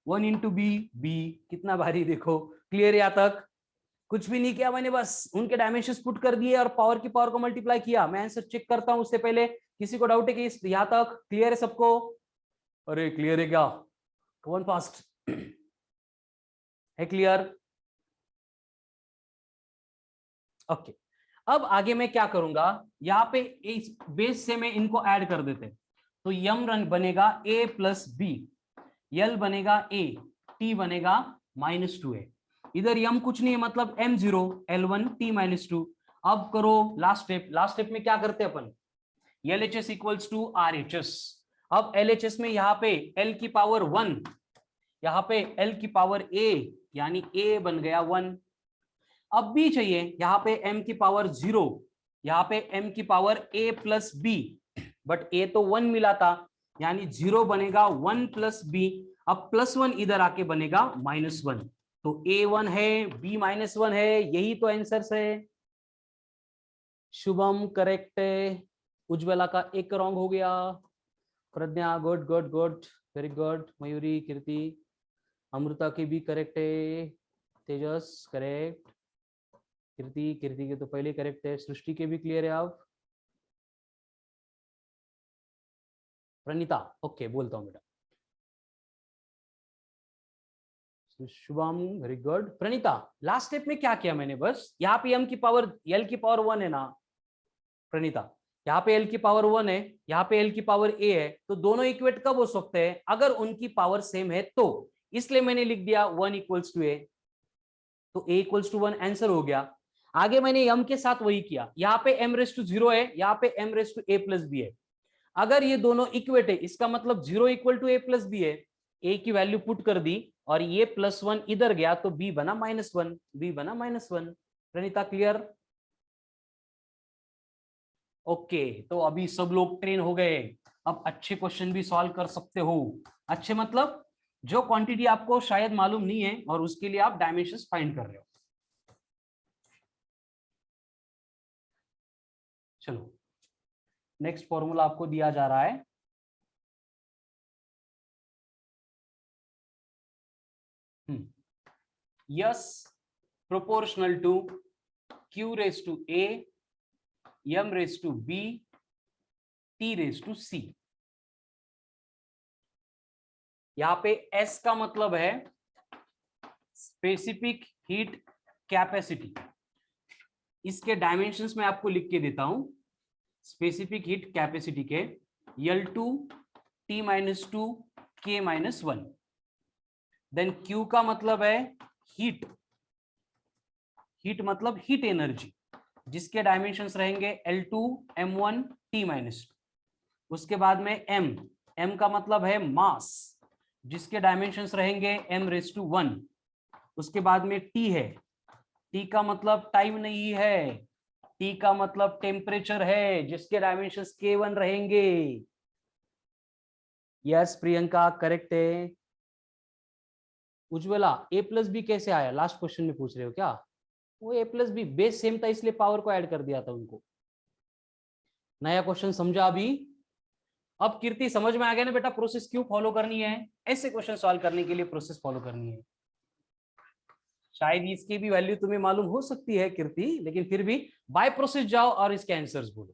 1 into b, कितना भारी देखो। क्लियर यहाँ तक? कुछ भी नहीं किया मैंने, बस उनके डायमेंशंस पुट कर दिए और पावर की पावर को मल्टीप्लाई किया। मैं आंसर चेक करता हूं उससे पहले, किसी को डाउट है कि यहां तक क्लियर है सबको? अरे क्लियर है क्या? कौन फास्ट है? क्लियर? ओके अब आगे मैं क्या करूंगा, यहाँ पे इस बेस से मैं इनको ऐड कर देते, तो यम रन बनेगा a प्लस बी, यल बनेगा a, t बनेगा -2a, इधर यम कुछ नहीं है मतलब m0 L1 t-2। अब करो लास्ट स्टेप, लास्ट स्टेप में क्या करते हैं अपन, LHS इक्वल्स टू RHS। अब LHS में यहाँ पे L की पावर 1, यहाँ पे L की पावर a, यानी a बन गया 1। अब b चाहिए, यहाँ पे m की पावर 0, यहाँ पे m की power a plus b, but a तो 1 मिला था, यानी 0 बनेगा 1 प्लस b। अब +1 इधर आके बनेगा -1, तो a1 है b -1 है, यही तो आंसर है। शुभम करेक्ट है, उज्ज्वला का एक रॉन्ग हो गया, Pragya good good good very good, Mayuri Kirti Amrita की भी करेक्ट है, तेजस करेक्ट, कीर्ति कीर्ति के तो पहले करेक्ट है, सृष्टि के भी क्लियर है। आप प्रणीता ओके बोलता हूँ बेटा, Shubham very good. Praneeta last step में क्या किया मैंने, बस यहाँ पे m की पावर l की पावर 1 है ना प्रणीता, यहाँ पे l की पावर 1 है, यहाँ पे l की पावर a है, तो दोनों इक्वेट कब हो सकते हैं, अगर उनकी पावर सेम है तो, इसलिए मैंने लिख दिया 1 इक्वल्स टू a, तो a इक्वल्स टू 1 आंसर हो गया। आगे मैंने m के साथ वही किया, यहाँ पे m रेस टू 0 है, यहाँ पे m raise to a plus b है, अगर ये दोनों इक्वेट है इसका मतलब 0 equal to a plus B है, a की वैल्यू पुट कर दी और ये +1 इधर गया तो b बना -1, b बना -1। प्रणीता क्लियर? ओके तो अभी सब लोग ट्रेन हो गए, अब अच्छे क्वेश्चन भी सॉल्व कर सकते हो। अच्छे मतलब जो क्वांटिटी आपको शायद मालूम नहीं है और उसके लिए आप डायमेंशंस फाइंड कर रहे हो। चलो नेक्स्ट फॉर्मूला आपको दिया जा रहा है, yes proportional to q raise to a m raise to b t raise to c। यहाँ पे S का मतलब है स्पेसिफिक हीट कैपेसिटी, इसके डायमेंशंस में आपको लिख के देता हूं, स्पेसिफिक हीट कैपेसिटी के L2 T-2 K-1, then Q का मतलब है हीट, हीट मतलब हीट एनर्जी, जिसके डायमेंशंस रहेंगे L2 M1 T-2। उसके बाद में M का मतलब है मास, जिसके डायमेंशंस रहेंगे M⁻1। उसके बाद में T है, T का मतलब टाइम नहीं है, T का मतलब टेम्परेचर है, जिसके डायमेंशंस K1 रहेंगे। यस प्रियंका करेक्ट है। उज्ज्वला A+B कैसे आया, लास्ट क्वेश्चन में पूछ रहे हो क्या? वो A+B बेस सेम था इसलिए पावर को ऐड कर दिया था उनको। नया क्वेश्चन समझा अभी? अब कीर्ति समझ में आ गया ना बेटा प्रोसेस क्यों फॉलो करनी है, ऐसे क्वेश्चन सॉल्व करने के लिए प्रोसेस फॉलो करनी है। शायद इसकी भी वैल्यू तुम्हें मालूम हो सकती है कीर्ति, लेकिन फिर भी बाय प्रोसेस जाओ और इसके आंसर्स बोलो।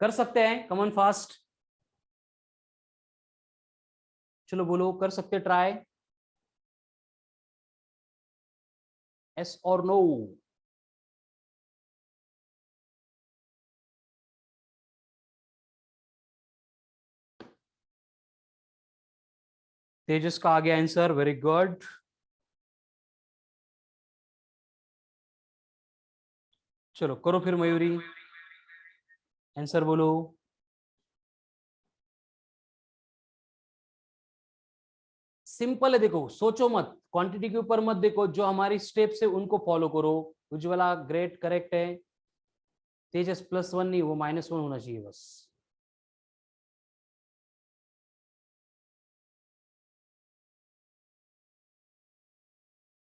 कर सकते हैं, कमन फास्ट, चलो बोलो, कर सकते ट्राई, यस और नो? तेजस का आ गया आंसर, वेरी गुड। चलो करो फिर मयूरी, आंसर बोलो। सिंपल है, देखो सोचो मत, क्वांटिटी के ऊपर मत देखो, जो हमारी स्टेप्स है उनको फॉलो करो। उज्ज्वला ग्रेट करेक्ट है। तेजस +1 नहीं, वो -1 होना चाहिए बस।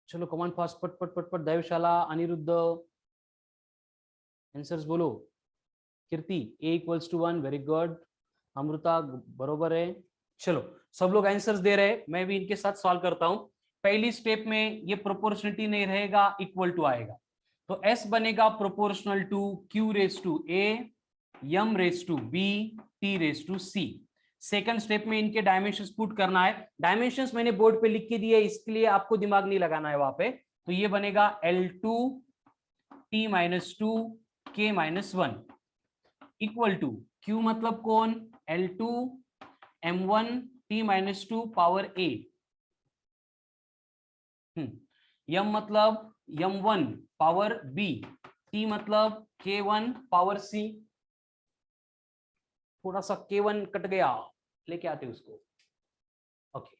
चलो कमांड फास्ट, पट पट पट पट, दैवशाला, अनिरुद्ध, आंसर्स बोलो। कीर्ति A=1, वेरी गुड। अमृता बरोबर है। चलो सब लोग आंसर्स दे रहे हैं, मैं भी इनके साथ सॉल्व करता हूं। पहली स्टेप में ये प्रोपोर्शनलिटी नहीं रहेगा, इक्वल टू आएगा, तो S बनेगा proportional to Q⁻A, M⁻B, T⁻C। Second step में इनके डायमेंशंस पुट करना है, डायमेंशंस मैंने बोर्ड पे लिख के दिए, इसके लिए आपको दिमाग नहीं लगाना है वहां पे। तो ये बनेगा L2 T-2 K-1 equal to Q मतलब कौन, L2 M1 T-2 power A, M मतलब M1 पावर B, T मतलब K1 पावर C। थोड़ा सा K1 कट गया, लेके आते उसको। ओके,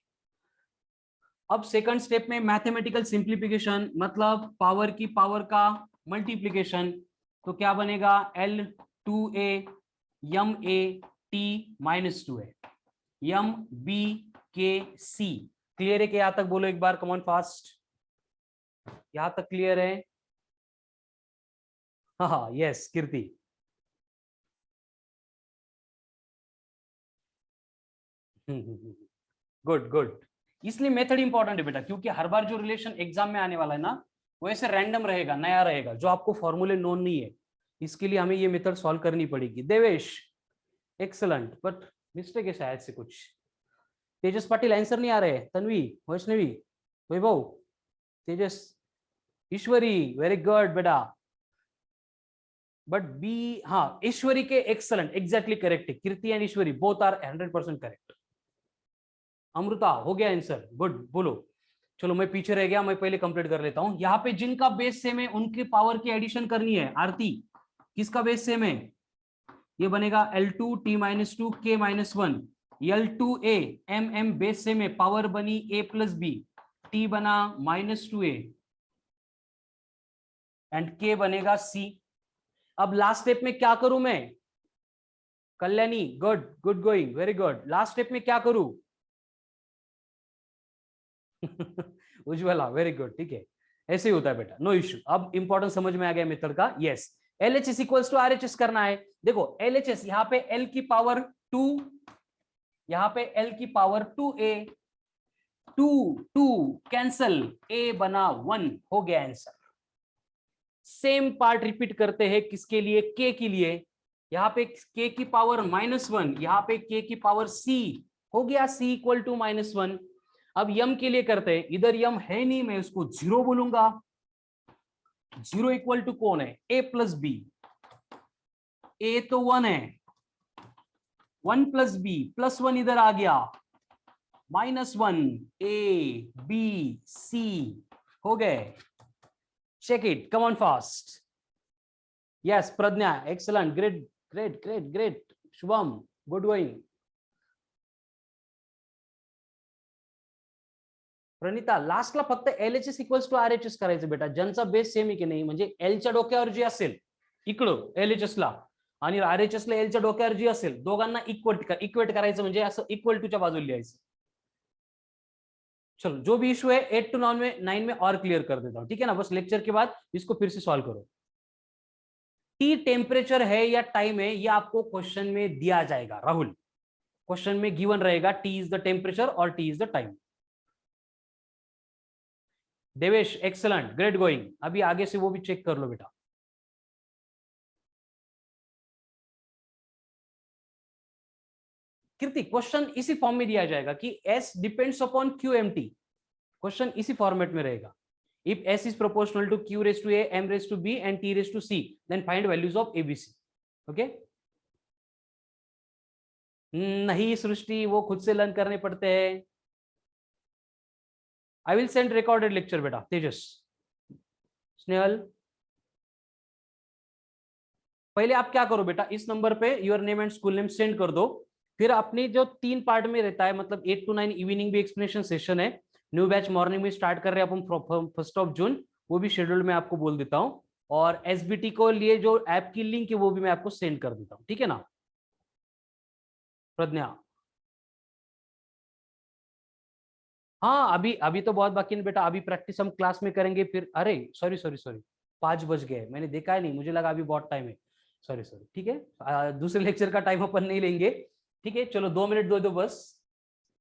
अब सेकंड स्टेप में मैथमेटिकल सिंप्लीफिकेशन, मतलब पावर की पावर का मल्टीप्लीकेशन। तो क्या बनेगा, L2A MA T-2A MBKC। Clear है कि यहां तक बोलो एक बार, कमॉन फास्ट, यहां तक क्लियर है? हाँ यस कीर्ति, गुड गुड। इसलिए मेथड इंपॉर्टेंट है बेटा, क्योंकि हर बार जो रिलेशन एग्जाम में आने वाला है ना, वो ऐसे रैंडम रहेगा, नया रहेगा, जो आपको फॉर्मूले नोन नहीं है, इसके लिए हमें ये मेथड सॉल्व करनी पड़ेगी। देवेश एक्सलेंट, बट मिस्टेक है शायद से कुछ। तेजस पाटिल आंसर नहीं आ रहे, तन्वी, वैष्णवी, वैभव, तेजस, ईश्वरी, वेरी गुड बेटा, बट बी, हाँ ईश्वरी के एक्सलेंट, एग्जैक्टली करेक्ट है, Kirti and Ishwari both are 100% correct. Amrita हो गया आंसर, गुड, बोलो। चलो मैं पीछे रह गया, मैं पहले कंप्लीट कर लेता हूं। यहाँ पे जिनका बेस सेम है उनके पावर की एडिशन करनी है। आरती, किसका बेस सेम है? ये बनेगा L2 T-2 K-1, L2A MM base same है, पावर बनी A+B, T बना -2A एंड K बनेगा C। अब लास्ट स्टेप में क्या करूं मैं? Kalyani good, good going, very good. Last step में क्या करूं? उज्ज्वला वेरी गुड, ठीक है, ऐसे ही होता है बेटा, नो इश्यू। अब इंपॉर्टेंट समझ में आ गया मेथड का। Yes, LHS equals to RHS करना है। देखो LHS, यहाँ पे L की पावर 2, यहाँ पे L की पावर 2A, 2 2 कैंसल, A बना 1, हो गया आंसर। सेम पार्ट रिपीट करते हैं, किसके लिए? K के लिए। यहाँ पे K की पावर -1, यहाँ पे K की पावर C, हो गया C इक्वल टू -1। अब यम के लिए करते हैं, इधर यम है नहीं, मैं उसको 0 बोलूंगा, जीरो इक्वल टू कौन है, ए प्लस बी, ए तो 1 है, 1 प्लस बी, प्लस 1 इधर आ गया, -1, ए बी सी हो गए, check it, come on fast, yes Pragya, excellent, great great great great, Shubham good going, Pranita लास्टला फक्त LHS इक्वल्स टू RHS करायचं बेटा, ज्यांचा बेस सेम आहे की नाही, म्हणजे एलच्या डोक्यावर जी असेल इकडं LHS ला आणि RHS ला एलच्या डोक्यावर जी असेल, दोघांना इक्वेट करायचं, म्हणजे असं इक्वल टूच्या बाजूला लिहायचं. चलो जो भी इशू है 8 to 9 में और क्लियर कर देता हूं, ठीक है ना, बस लेक्चर के बाद इसको फिर से सॉल्व करो. टी टेम्परेचर है या टाइम है, ये आपको क्वेश्चन में दिया जाएगा राहुल, क्वेश्चन में गिवन रहेगा टी इज द टेम्परेचर और T is the time. Devesh excellent, great going, अभी आगे से वो भी चेक कर लो बेटा. कीर्ति क्वेश्चन इसी फॉर्म में दिया जाएगा कि S depends upon QMT, question इसी फॉर्मेट में रहेगा. If S is proportional to Q raised to A, M raised to B and T raised to C, then find values of ABC. Okay? नहीं सृष्टि, वो खुद से लर्न करने पड़ते हैं. I will send recorded lecture बेटा. तेजस, स्नेहल, पहले आप क्या करो बेटा, इस नंबर पे your name and school name send कर दो, फिर अपनी जो 3 पार्ट में रहता है, मतलब 8 to 9 इवनिंग भी एक्सप्लेनेशन सेशन है, न्यू बैच मॉर्निंग में स्टार्ट कर रहे हैं अपन 1 जून, वो भी शेड्यूल में आपको बोल देता हूं, और SBT को लिए जो ऐप की लिंक है वो भी मैं आपको सेंड कर देता हूं, ठीक है ना. प्रज्ञा, हाँ अभी तो बहुत बाकी नहीं बेटा, अभी प्रैक्टिस हम क्लास में करेंगे, फिर अरे सॉरी 5 बज गए, मैंने देखा ही नहीं, मुझे लगा अभी बहुत टाइम है, सॉरी, ठीक है, दूसरे लेक्चर का टाइम अपन नहीं लेंगे, ठीक है, चलो 2 मिनट दो बस.